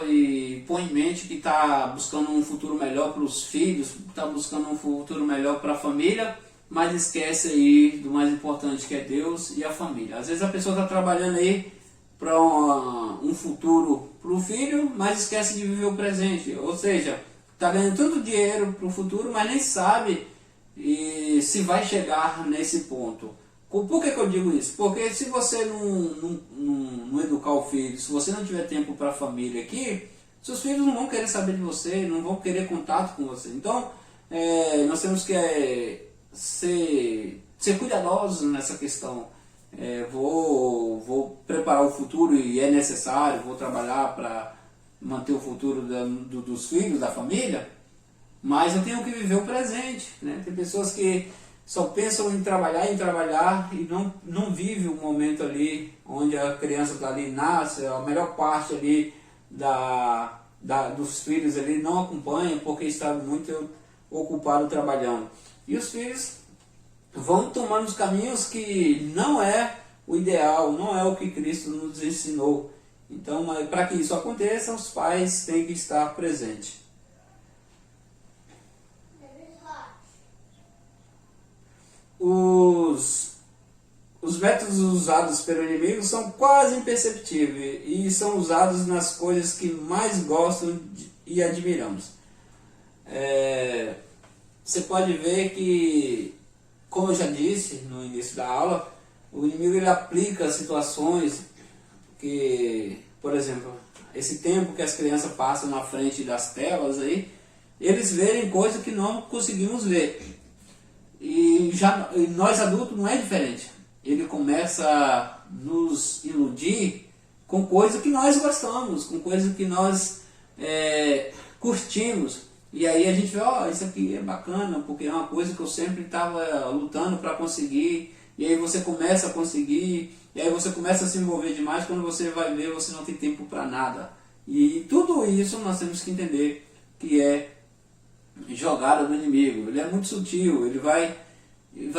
e põe em mente que está buscando um futuro melhor para os filhos, está buscando um futuro melhor para a família, mas esquece aí do mais importante, que é Deus e a família. Às vezes a pessoa está trabalhando aí para um futuro para o filho, mas esquece de viver o presente. Ou seja, está ganhando tanto dinheiro para o futuro, mas nem sabe se vai chegar nesse ponto. Por que eu digo isso? Porque se você não educar o filho, se você não tiver tempo para a família aqui, seus filhos não vão querer saber de você, não vão querer contato com você. Então, nós temos que ser cuidadosos nessa questão. Vou preparar o futuro e é necessário, vou trabalhar para manter o futuro dos filhos, da família, mas eu tenho que viver o presente, né? Tem pessoas que só pensam em trabalhar e não vive o momento ali onde a criança está ali, nasce, a melhor parte ali dos filhos ali não acompanha porque está muito ocupado trabalhando. E os filhos vão tomando os caminhos que não é o ideal, não é o que Cristo nos ensinou. Então, para que isso aconteça, os pais têm que estar presentes. Os métodos usados pelo inimigo são quase imperceptíveis e são usados nas coisas que mais gostam e admiramos. Você pode ver que, como eu já disse no início da aula, o inimigo ele aplica situações que, por exemplo, esse tempo que as crianças passam na frente das telas aí, eles verem coisas que não conseguimos ver. E nós adultos não é diferente. Ele começa a nos iludir com coisas que nós gostamos, com coisas que nós curtimos. E aí a gente vê, isso aqui é bacana, porque é uma coisa que eu sempre estava lutando para conseguir. E aí você começa a conseguir, e aí você começa a se envolver demais, quando você vai ver, você não tem tempo para nada. E tudo isso nós temos que entender que é jogada do inimigo. Ele é muito sutil, ele vai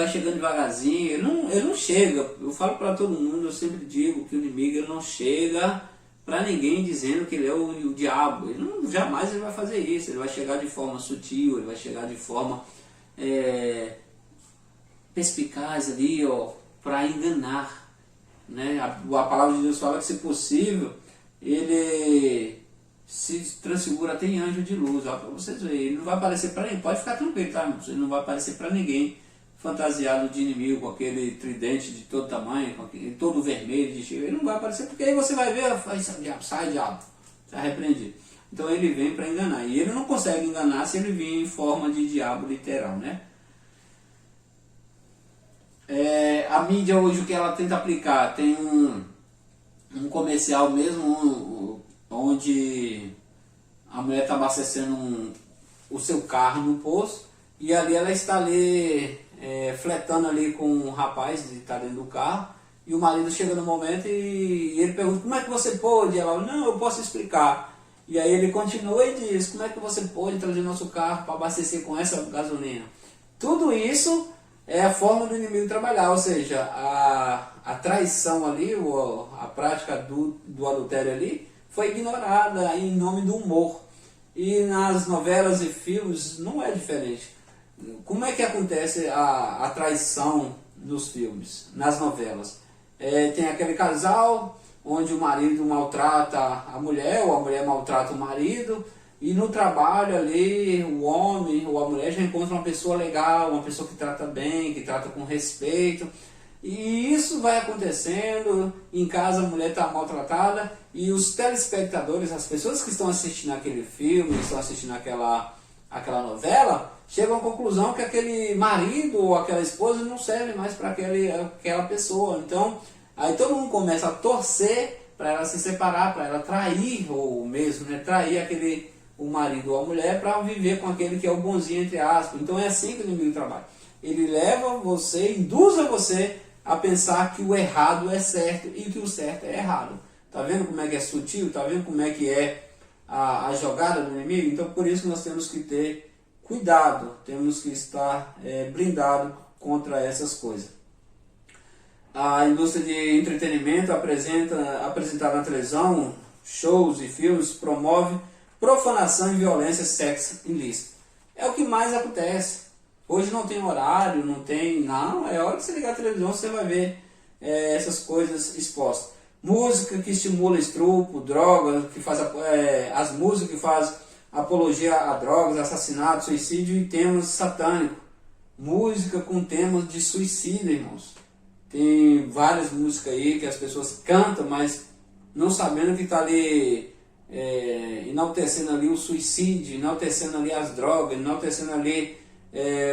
chegando devagarzinho, ele não chega. Eu falo para todo mundo, eu sempre digo que o inimigo ele não chega para ninguém dizendo que ele é o diabo. Jamais ele vai fazer isso. Ele vai chegar de forma sutil, ele vai chegar de forma perspicaz ali, para enganar, né? A palavra de Deus fala que, se possível, ele se transfigura até em anjo de luz, para vocês verem. Ele não vai aparecer para ninguém, pode ficar tranquilo, tá? Ele não vai aparecer para ninguém fantasiado de inimigo, com aquele tridente de todo tamanho, com aquele todo vermelho de cheiro. Ele não vai aparecer, porque aí você vai ver, sai diabo, está repreendido. Então ele vem para enganar, e ele não consegue enganar se ele vir em forma de diabo literal, né? A mídia hoje, o que ela tenta aplicar, tem um comercial mesmo, onde a mulher está abastecendo o seu carro no posto, e ali ela está ali fletando ali com um rapaz que está dentro do carro, e o marido chega no momento e ele pergunta, como é que você pôde? Ela, não, eu posso explicar. E aí ele continua e diz, como é que você pôde trazer nosso carro para abastecer com essa gasolina? Tudo isso é a forma do inimigo trabalhar, ou seja, a traição ali, a prática do adultério ali, foi ignorada em nome do humor. E nas novelas e filmes não é diferente. Como é que acontece a traição nos filmes, nas novelas? Tem aquele casal onde o marido maltrata a mulher, ou a mulher maltrata o marido, e no trabalho ali, o homem ou a mulher já encontra uma pessoa legal, uma pessoa que trata bem, que trata com respeito. E isso vai acontecendo, em casa a mulher está maltratada, e os telespectadores, as pessoas que estão assistindo aquele filme, estão assistindo aquela novela, chegam à conclusão que aquele marido ou aquela esposa não serve mais para aquela pessoa. Então, aí todo mundo começa a torcer para ela se separar, para ela trair, ou mesmo trair o marido ou a mulher, para viver com aquele que é o bonzinho, entre aspas. Então é assim que o inimigo trabalha. Ele leva você, induz a você a pensar que o errado é certo e que o certo é errado. Tá vendo como é que é sutil? Tá vendo como é que é a jogada do inimigo? Então por isso que nós temos que ter cuidado, temos que estar blindado contra essas coisas. A indústria de entretenimento apresentada na televisão, shows e filmes, promove profanação e violência, sexo ilícito. É o que mais acontece. Hoje não tem horário, não, é hora que você ligar a televisão, você vai ver essas coisas expostas. Música que estimula estupro, droga, que faz as músicas que fazem apologia a drogas, assassinato, suicídio e temas satânicos. Música com temas de suicídio, irmãos. Tem várias músicas aí que as pessoas cantam, mas não sabendo que está ali enaltecendo ali o suicídio, enaltecendo ali as drogas, enaltecendo ali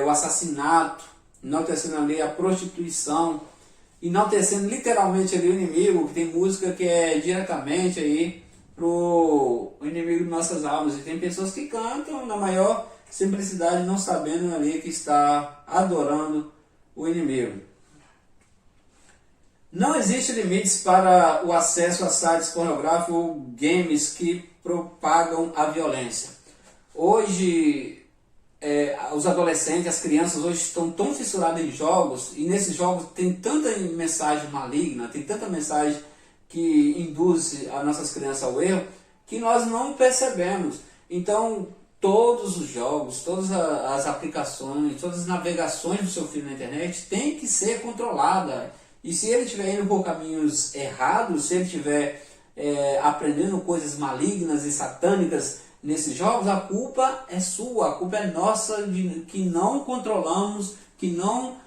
o assassinato, enaltecendo ali a prostituição, enaltecendo literalmente ali o inimigo, que tem música que é diretamente aí pro inimigo de nossas almas. E tem pessoas que cantam na maior simplicidade, não sabendo ali que está adorando o inimigo. Não existe limites para o acesso a sites pornográficos ou games que propagam a violência. Hoje, os adolescentes, as crianças hoje estão tão fissurados em jogos, e nesses jogos tem tanta mensagem maligna, tem tanta mensagem que induz as nossas crianças ao erro, que nós não percebemos. Então, todos os jogos, todas as aplicações, todas as navegações do seu filho na internet tem que ser controlada. E se ele estiver indo por caminhos errados, se ele estiver aprendendo coisas malignas e satânicas nesses jogos, a culpa é sua, a culpa é nossa, que não controlamos, que não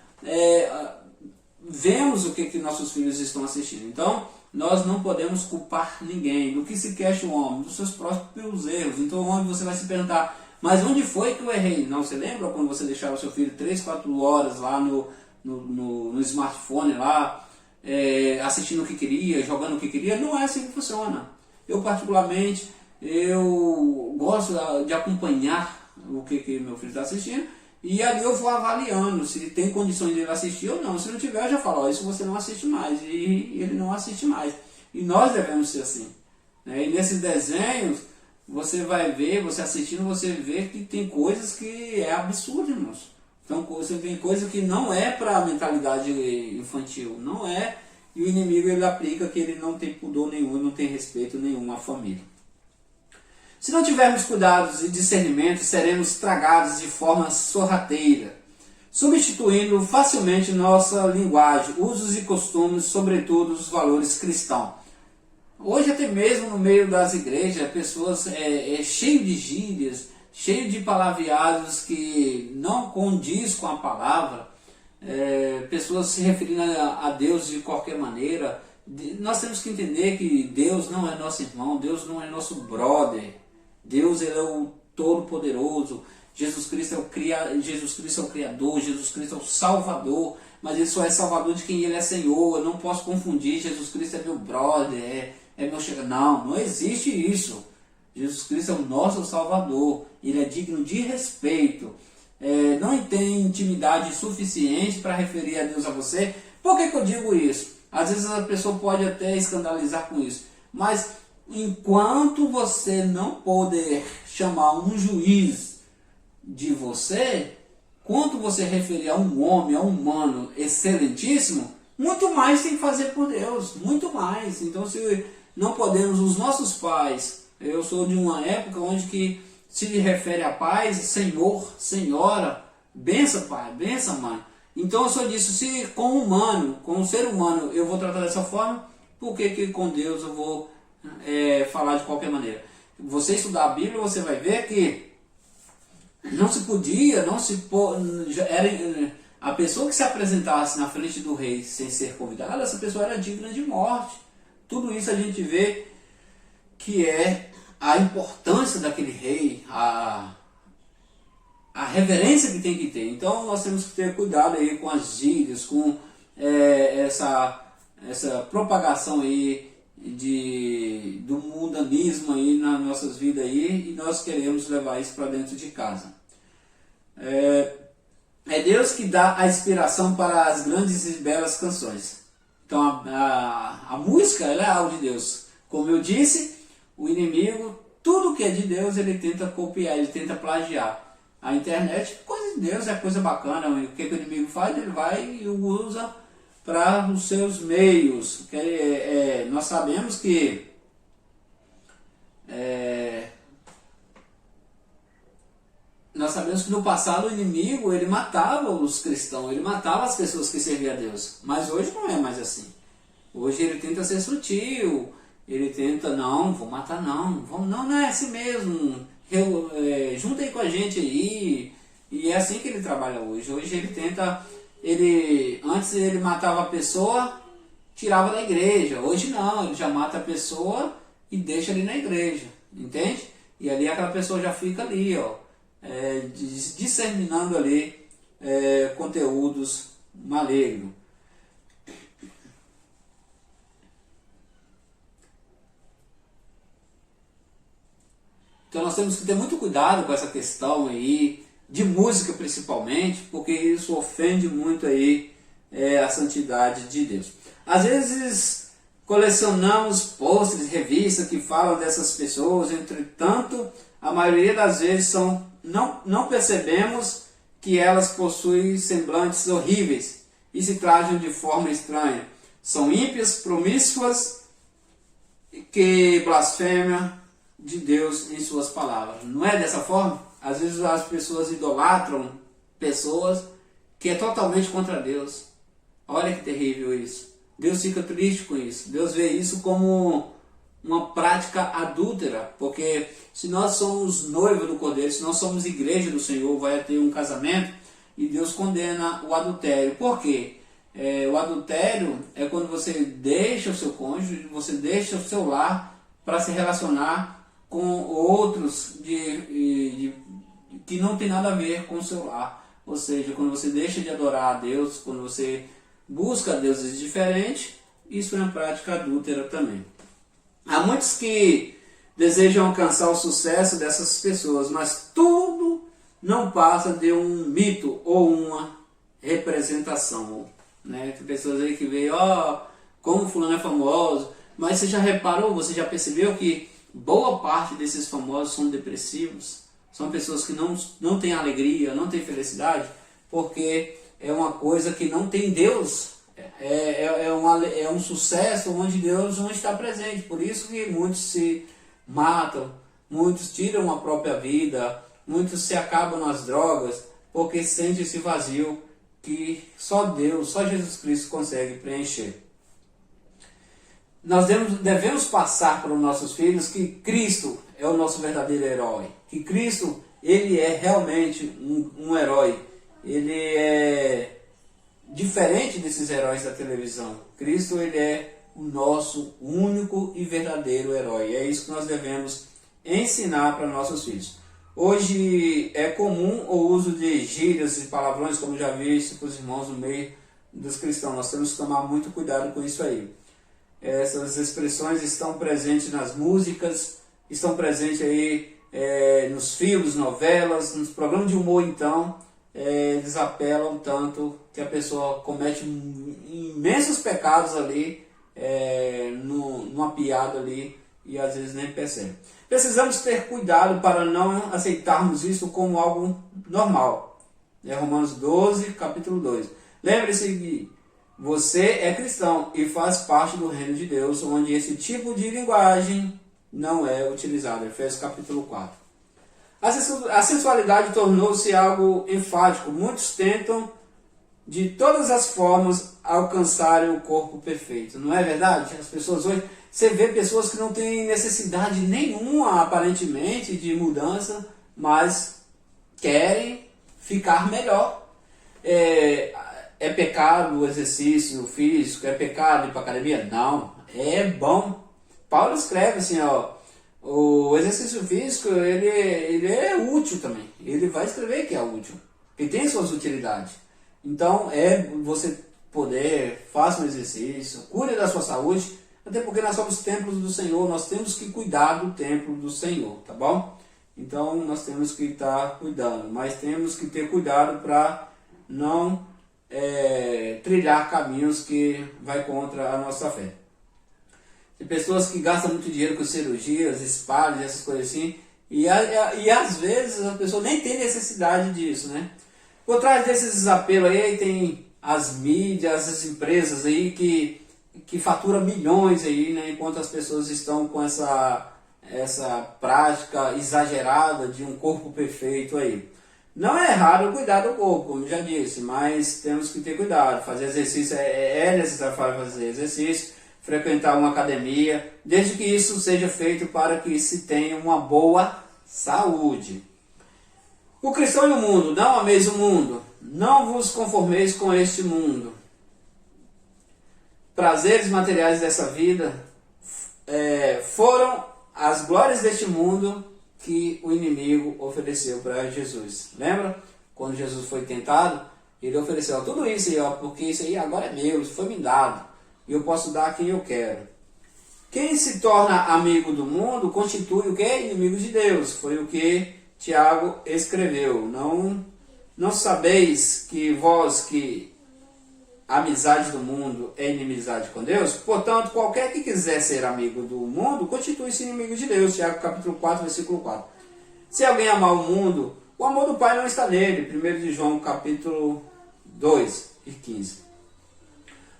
vemos o que nossos filhos estão assistindo. Então, nós não podemos culpar ninguém. Do que se queixa o homem? Dos seus próprios erros. Então, onde você vai se perguntar, mas onde foi que eu errei? Não, você lembra quando você deixava o seu filho 3, 4 horas lá no smartphone lá, assistindo o que queria, jogando o que queria? Não é assim que funciona. Eu particularmente, eu gosto de acompanhar o que meu filho está assistindo, e ali eu vou avaliando se tem condições de ele assistir ou não. Se não tiver, eu já falo, isso você não assiste mais, e ele não assiste mais. E nós devemos ser assim, né? E nesses desenhos, você vai ver, você assistindo, você vê que tem coisas que é absurdo, irmãos. Então você tem coisa que não é para a mentalidade infantil, não é, e o inimigo ele aplica que ele não tem pudor nenhum, não tem respeito nenhum à família. Se não tivermos cuidados e discernimento, seremos tragados de forma sorrateira, substituindo facilmente nossa linguagem, usos e costumes, sobretudo os valores cristãos. Hoje até mesmo no meio das igrejas, pessoas cheias de gírias, cheio de palavreados que não condiz com a palavra, pessoas se referindo a Deus de qualquer maneira. Nós temos que entender que Deus não é nosso irmão, Deus não é nosso brother. Deus ele é o Todo-Poderoso, Jesus Cristo é o Criador, Jesus Cristo é o Salvador, mas ele só é Salvador de quem ele é Senhor. Eu não posso confundir, Jesus Cristo é meu brother, meu chega. Não existe isso. Jesus Cristo é o nosso Salvador, ele é digno de respeito. Não tem intimidade suficiente para referir a Deus a você. Por que eu digo isso? Às vezes a pessoa pode até escandalizar com isso, mas enquanto você não poder chamar um juiz de você, quanto você referir a um homem, a um humano excelentíssimo, muito mais tem que fazer por Deus, muito mais. Então, se não podemos, os nossos pais, eu sou de uma época onde que se refere a pais, Senhor, Senhora, benção pai, benção mãe. Então eu só disse, se com um humano, com um ser humano eu vou tratar dessa forma, por que com Deus eu vou falar de qualquer maneira? Você estudar a Bíblia, você vai ver que não se podia, a pessoa que se apresentasse na frente do rei sem ser convidada, essa pessoa era digna de morte. Tudo isso a gente vê que é a importância daquele rei, a reverência que tem que ter. Então nós temos que ter cuidado aí com as gírias, com essa propagação aí do mundanismo aí nas nossas vidas aí, e nós queremos levar isso para dentro de casa. É Deus que dá a inspiração para as grandes e belas canções. Então a música, ela é algo de Deus. Como eu disse, o inimigo, tudo que é de Deus, ele tenta copiar, ele tenta plagiar. A internet, coisa de Deus, é coisa bacana. O que o inimigo faz? Ele vai e usa para os seus meios. Nós sabemos que no passado o inimigo, ele matava os cristãos, ele matava as pessoas que serviam a Deus. Mas hoje não é mais assim. Hoje ele tenta ser sutil, ele tenta, não, vou matar não, não é assim mesmo, junta aí com a gente aí. E é assim que ele trabalha hoje. Hoje ele tenta, antes ele matava a pessoa, tirava da igreja. Hoje não, ele já mata a pessoa e deixa ali na igreja, entende? E ali aquela pessoa já fica ali, ó, disseminando ali conteúdos malignos. Então nós temos que ter muito cuidado com essa questão aí, de música principalmente, porque isso ofende muito aí a santidade de Deus. Às vezes colecionamos posts, revistas que falam dessas pessoas, entretanto, a maioria das vezes não percebemos que elas possuem semblantes horríveis e se trajam de forma estranha. São ímpias, promíscuas, que blasfemam de Deus em suas palavras. Não é dessa forma? Às vezes as pessoas idolatram pessoas que é totalmente contra Deus. Olha que terrível isso. Deus fica triste com isso. Deus vê isso como uma prática adúltera, porque se nós somos noiva do Cordeiro, se nós somos igreja do Senhor, vai ter um casamento e Deus condena o adultério. Por quê? O adultério é quando você deixa o seu cônjuge, você deixa o seu lar para se relacionar com outros que não tem nada a ver com o seu lar. Ou seja, quando você deixa de adorar a Deus, quando você busca deuses diferentes, isso é uma prática adúltera também. Há muitos que desejam alcançar o sucesso dessas pessoas, mas tudo não passa de um mito ou uma representação. Né? Tem pessoas aí que veem, como fulano é famoso, mas você já reparou, você já percebeu que boa parte desses famosos são depressivos? São pessoas que não têm alegria, não têm felicidade, porque é uma coisa que não tem Deus. É um sucesso onde Deus não está presente. Por isso que muitos se matam, muitos tiram a própria vida, muitos se acabam nas drogas, porque sentem esse vazio que só Deus, só Jesus Cristo consegue preencher. Nós devemos passar para os nossos filhos que Cristo é o nosso verdadeiro herói. Que Cristo, ele é realmente um herói. Ele é diferente desses heróis da televisão. Cristo, ele é o nosso único e verdadeiro herói. É isso que nós devemos ensinar para nossos filhos. Hoje é comum o uso de gírias e palavrões, como já vi isso para os irmãos no meio dos cristãos. Nós temos que tomar muito cuidado com isso aí. Essas expressões estão presentes nas músicas, estão presentes aí nos filmes, novelas, nos programas de humor. Então eles apelam tanto que a pessoa comete imensos pecados ali, numa piada ali, e às vezes nem percebe. Precisamos ter cuidado para não aceitarmos isso como algo normal. Romanos 12, capítulo 2. Lembre-se que você é cristão e faz parte do reino de Deus, onde esse tipo de linguagem não é utilizado. Efésios capítulo 4. A sensualidade tornou-se algo enfático. Muitos tentam de todas as formas alcançarem o corpo perfeito. Não é verdade? As pessoas hoje, você vê pessoas que não têm necessidade nenhuma aparentemente de mudança, mas querem ficar melhor. É pecado o exercício físico? É pecado ir para a academia? Não, é bom. Paulo escreve assim, o exercício físico ele é útil também. Ele vai escrever que é útil, que tem suas utilidades. Então você poder, faça um exercício, cuide da sua saúde, até porque nós somos templos do Senhor, nós temos que cuidar do templo do Senhor, tá bom? Então nós temos que estar cuidando, mas temos que ter cuidado para não trilhar caminhos que vai contra a nossa fé. Tem pessoas que gastam muito dinheiro com cirurgias, spas, essas coisas assim, e às vezes a pessoa nem tem necessidade disso, né? Por trás desses apelos aí tem as mídias, as empresas aí que faturam milhões aí, né? Enquanto as pessoas estão com essa prática exagerada de um corpo perfeito aí. Não é errado cuidar do corpo, como já disse, mas temos que ter cuidado. Fazer exercício é necessário fazer exercício, frequentar uma academia, desde que isso seja feito para que se tenha uma boa saúde. O cristão e o mundo, não ameis o mundo, não vos conformeis com este mundo. Prazeres materiais dessa vida foram as glórias deste mundo que o inimigo ofereceu para Jesus. Lembra? Quando Jesus foi tentado, ele ofereceu tudo isso aí, porque isso aí agora é meu, isso foi me dado, e eu posso dar a quem eu quero. Quem se torna amigo do mundo constitui o que? Inimigo de Deus. Foi o que Tiago escreveu. Não sabeis que vós que a amizade do mundo é inimizade com Deus? Portanto, qualquer que quiser ser amigo do mundo, constitui-se inimigo de Deus. Tiago capítulo 4, versículo 4. Se alguém amar o mundo, o amor do Pai não está nele. 1 de João capítulo 2 e 15.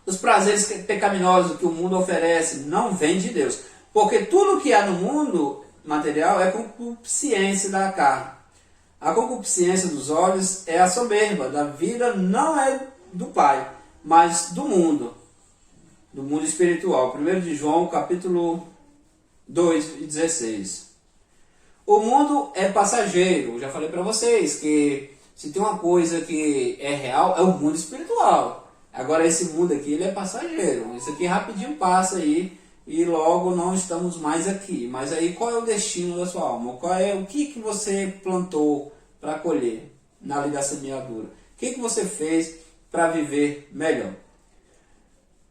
Os prazeres pecaminosos que o mundo oferece não vêm de Deus. Porque tudo que há no mundo material é concupiscência da carne. A concupiscência dos olhos é a soberba da vida, não é do Pai, mas do mundo espiritual. 1 de João, capítulo 2 e 16. O mundo é passageiro. Eu já falei para vocês que se tem uma coisa que é real, é o mundo espiritual. Agora esse mundo aqui, ele é passageiro. Isso aqui rapidinho passa aí e logo não estamos mais aqui. Mas aí qual é o destino da sua alma? O que você plantou para colher na lei da semeadura? O que você fez para viver melhor?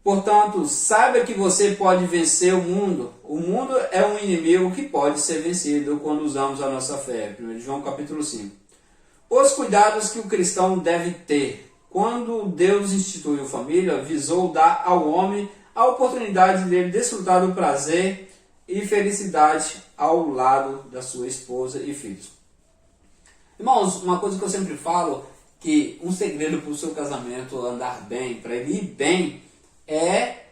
Portanto, saiba que você pode vencer o mundo. O mundo é um inimigo que pode ser vencido quando usamos a nossa fé. 1 João capítulo 5. Os cuidados que o cristão deve ter. Quando Deus instituiu família, visou dar ao homem a oportunidade dele desfrutar do prazer e felicidade ao lado da sua esposa e filhos. Irmãos, uma coisa que eu sempre falo, que um segredo para o seu casamento andar bem, para ele ir bem, é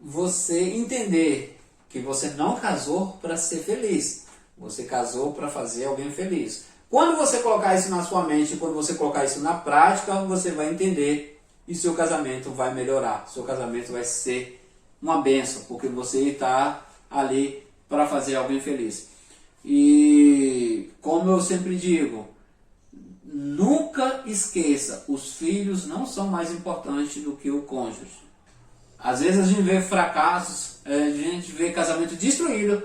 você entender que você não casou para ser feliz. Você casou para fazer alguém feliz. Quando você colocar isso na sua mente, quando você colocar isso na prática, você vai entender e seu casamento vai melhorar. Seu casamento vai ser uma bênção, porque você está ali para fazer alguém feliz. E como eu sempre digo, nunca esqueça, os filhos não são mais importantes do que o cônjuge. Às vezes a gente vê fracassos, a gente vê casamento destruído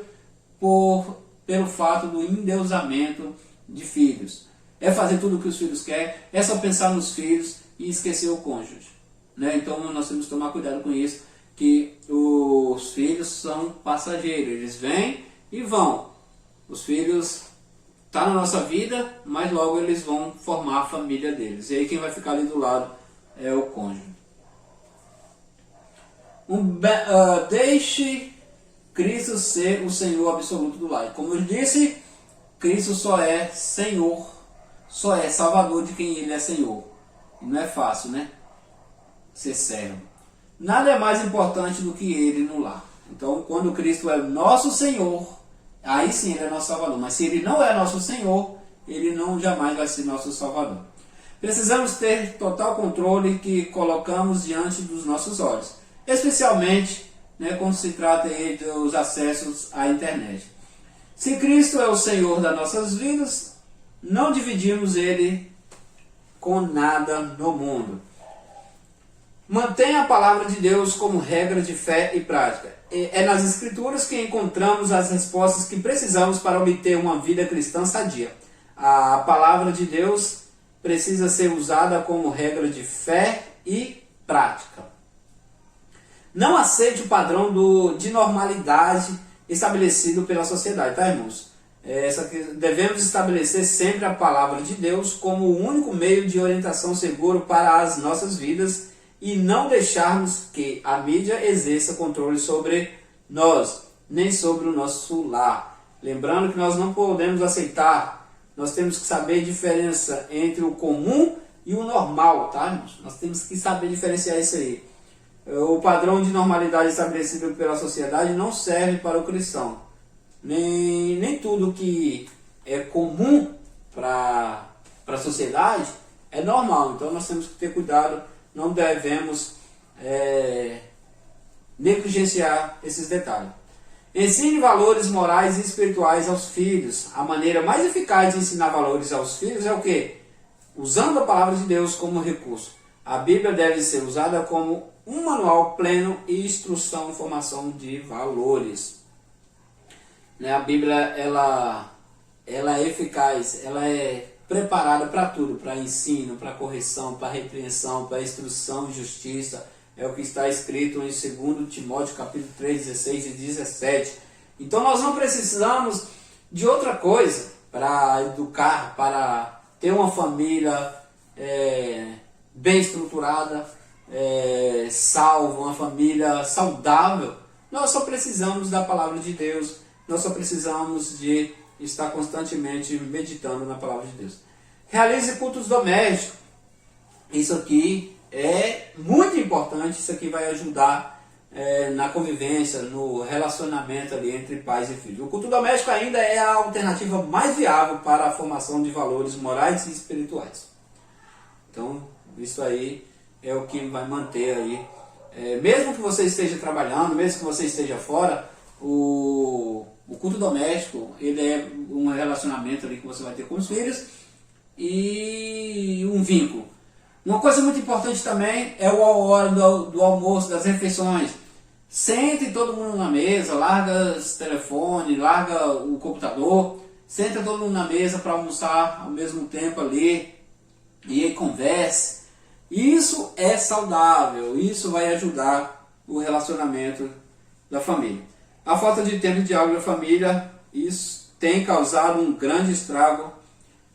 pelo fato do endeusamento de filhos. É fazer tudo o que os filhos querem, é só pensar nos filhos e esquecer o cônjuge. Né? Então nós temos que tomar cuidado com isso, que os filhos são passageiros, eles vêm e vão. Os filhos estão na nossa vida, mas logo eles vão formar a família deles. E aí quem vai ficar ali do lado é o cônjuge. Deixe Cristo ser o Senhor absoluto do lar. Como eu disse, Cristo só é Senhor, só é Salvador de quem Ele é Senhor. E não é fácil, né? Ser servo. Nada é mais importante do que Ele no lar. Então, quando Cristo é nosso Senhor, aí sim Ele é nosso Salvador. Mas se Ele não é nosso Senhor, Ele não jamais vai ser nosso Salvador. Precisamos ter total controle que colocamos diante dos nossos olhos. Especialmente, né, quando se trata aí dos acessos à internet. Se Cristo é o Senhor das nossas vidas, não dividimos Ele com nada no mundo. Mantenha a palavra de Deus como regra de fé e prática. É nas Escrituras que encontramos as respostas que precisamos para obter uma vida cristã sadia. A palavra de Deus precisa ser usada como regra de fé e prática. Não aceite o padrão de normalidade estabelecido pela sociedade, tá, irmãos? Devemos estabelecer sempre a palavra de Deus como o único meio de orientação seguro para as nossas vidas e não deixarmos que a mídia exerça controle sobre nós, nem sobre o nosso lar. Lembrando que nós não podemos aceitar, nós temos que saber a diferença entre o comum e o normal, tá, irmãos? Nós temos que saber diferenciar isso aí. O padrão de normalidade estabelecido pela sociedade não serve para o cristão. Nem tudo que é comum para a sociedade é normal. Então nós temos que ter cuidado, não devemos negligenciar esses detalhes. Ensine valores morais e espirituais aos filhos. A maneira mais eficaz de ensinar valores aos filhos é o quê? Usando a palavra de Deus como recurso. A Bíblia deve ser usada como um manual pleno e instrução, formação de valores. A Bíblia ela é eficaz, ela é preparada para tudo, para ensino, para correção, para repreensão, para instrução e justiça. É o que está escrito em 2 Timóteo capítulo 3, 16 e 17. Então nós não precisamos de outra coisa para educar, para ter uma família bem estruturada, salva, uma família saudável. Nós só precisamos da palavra de Deus, nós só precisamos de estar constantemente meditando na palavra de Deus. Realize cultos domésticos. Isso aqui é muito importante, isso aqui vai ajudar na convivência, no relacionamento ali entre pais e filhos. O culto doméstico ainda é a alternativa mais viável para a formação de valores morais e espirituais. Então, isso aí é o que vai manter aí, mesmo que você esteja trabalhando, mesmo que você esteja fora, o culto doméstico, ele é um relacionamento ali que você vai ter com os filhos e um vínculo. Uma coisa muito importante também é a hora do almoço, das refeições. Sente todo mundo na mesa, larga o telefone, larga o computador, senta todo mundo na mesa para almoçar ao mesmo tempo ali e aí converse. Isso é saudável, isso vai ajudar o relacionamento da família. A falta de tempo de diálogo da família, isso tem causado um grande estrago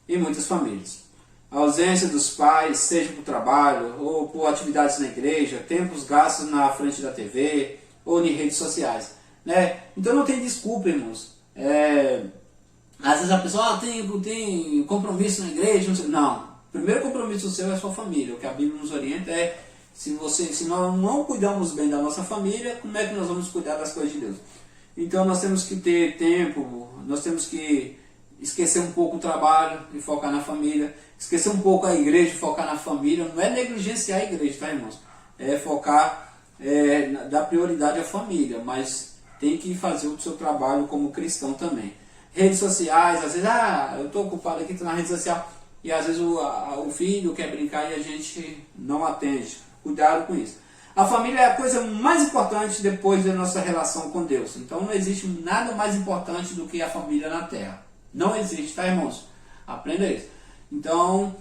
em muitas famílias. A ausência dos pais, seja por trabalho ou por atividades na igreja, tempos gastos na frente da TV ou em redes sociais. Então não tem desculpa, irmãos. Às vezes a pessoa tem compromisso na igreja. Não. O primeiro compromisso seu é a sua família. O que a Bíblia nos orienta é, se nós não cuidamos bem da nossa família, como é que nós vamos cuidar das coisas de Deus? Então nós temos que ter tempo, nós temos que esquecer um pouco o trabalho e focar na família, esquecer um pouco a igreja e focar na família. Não é negligenciar a igreja, tá, irmãos? É focar, dar prioridade à família, mas tem que fazer o seu trabalho como cristão também. Redes sociais, às vezes, eu estou ocupado aqui, estou na rede social, e às vezes o filho quer brincar e a gente não atende. Cuidado com isso. A família é a coisa mais importante depois da nossa relação com Deus. Então não existe nada mais importante do que a família na terra. Não existe, tá, irmãos? Aprenda isso. Então,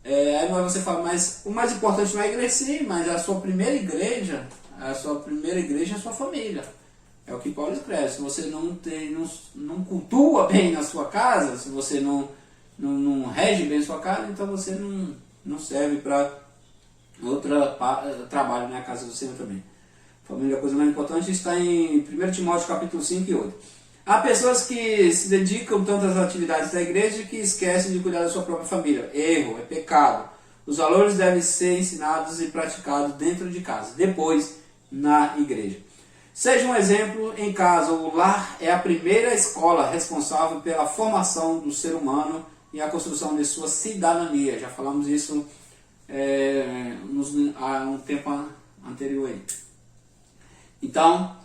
aí você fala, mas o mais importante não é a igreja, sim, mas a sua primeira igreja é a sua família. É o que Paulo escreve. Se você não cultua bem na sua casa, se você não rege bem a sua casa, então você não serve para outro trabalho na casa do Senhor também. Família é a coisa mais importante, está em 1 Timóteo capítulo 5 e 8. Há pessoas que se dedicam tanto às atividades da igreja que esquecem de cuidar da sua própria família. Erro, é pecado. Os valores devem ser ensinados e praticados dentro de casa, depois na igreja. Seja um exemplo em casa. O lar é a primeira escola responsável pela formação do ser humano e a construção de sua cidadania. Já falamos isso há um tempo anterior aí. Então,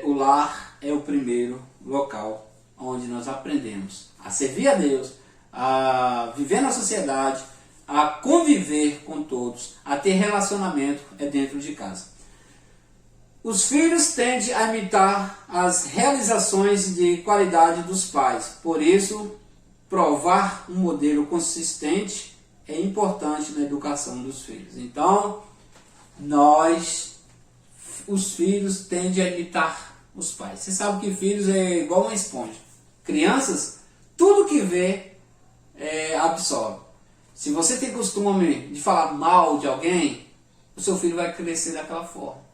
o lar é o primeiro local onde nós aprendemos a servir a Deus, a viver na sociedade, a conviver com todos, a ter relacionamento dentro de casa. Os filhos tendem a imitar as realizações de qualidade dos pais. Por isso, provar um modelo consistente é importante na educação dos filhos. Então, os filhos tendem a imitar os pais. Você sabe que filhos é igual uma esponja. Crianças, tudo que vê absorve. Se você tem costume de falar mal de alguém, o seu filho vai crescer daquela forma.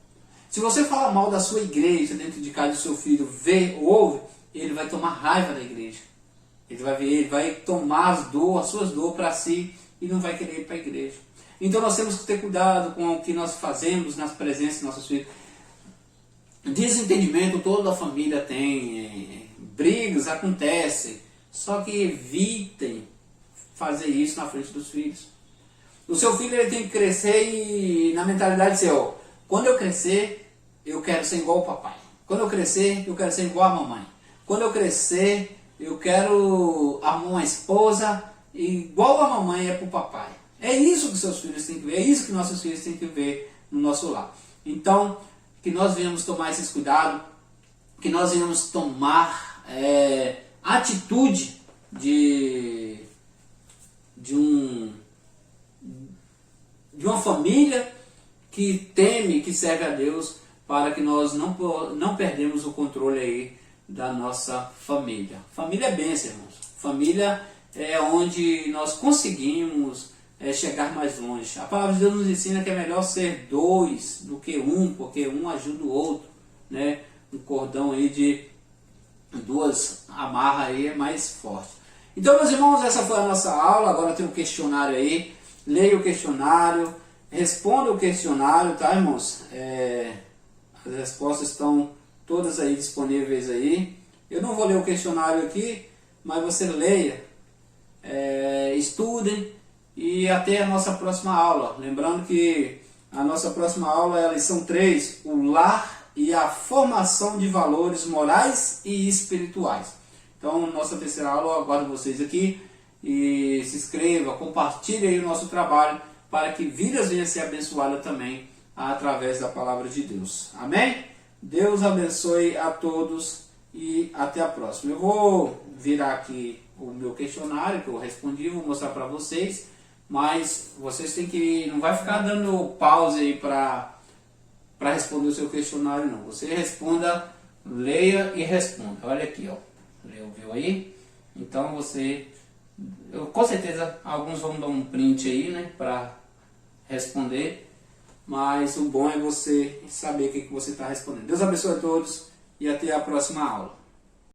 Se você falar mal da sua igreja dentro de casa, o seu filho vê ou ouve, ele vai tomar raiva da igreja. Ele vai tomar as suas dores para si e não vai querer ir para a igreja. Então nós temos que ter cuidado com o que nós fazemos nas presenças de nossos filhos. Desentendimento toda a família tem, brigas acontecem, só que evitem fazer isso na frente dos filhos. O seu filho ele tem que crescer na mentalidade de ser, quando eu crescer, eu quero ser igual ao papai. Quando eu crescer, eu quero ser igual à mamãe. Quando eu crescer, eu quero arrumar uma esposa igual a mamãe é para o papai. É isso que seus filhos têm que ver, é isso que nossos filhos têm que ver no nosso lar. Então, que nós venhamos tomar esses cuidados, que nós venhamos tomar atitude de uma família que teme, que serve a Deus, para que nós não perdemos o controle aí da nossa família. Família é bênção, irmãos. Família é onde nós conseguimos chegar mais longe. A palavra de Deus nos ensina que é melhor ser dois do que um, porque um ajuda o outro, né? Um cordão aí de duas amarras aí é mais forte. Então, meus irmãos, essa foi a nossa aula. Agora tem um questionário aí. Leia o questionário, responda o questionário, tá, irmãos? As respostas estão todas aí disponíveis aí. Eu não vou ler o questionário aqui, mas você leia, estudem e até a nossa próxima aula. Lembrando que a nossa próxima aula é a lição 3, o lar e a formação de valores morais e espirituais. Então, nossa terceira aula, eu aguardo vocês aqui. E se inscreva, compartilhe aí o nosso trabalho para que vidas venham a ser abençoadas também através da palavra de Deus. Amém? Deus abençoe a todos e até a próxima. Eu vou virar aqui o meu questionário que eu respondi, vou mostrar para vocês, mas vocês têm que, não vai ficar dando pause aí para responder o seu questionário não. Você responda, leia e responda. Olha aqui, ó. Viu aí? Então você... com certeza alguns vão dar um print aí, né, para responder, mas o bom é você saber o que você está respondendo. Deus abençoe a todos e até a próxima aula.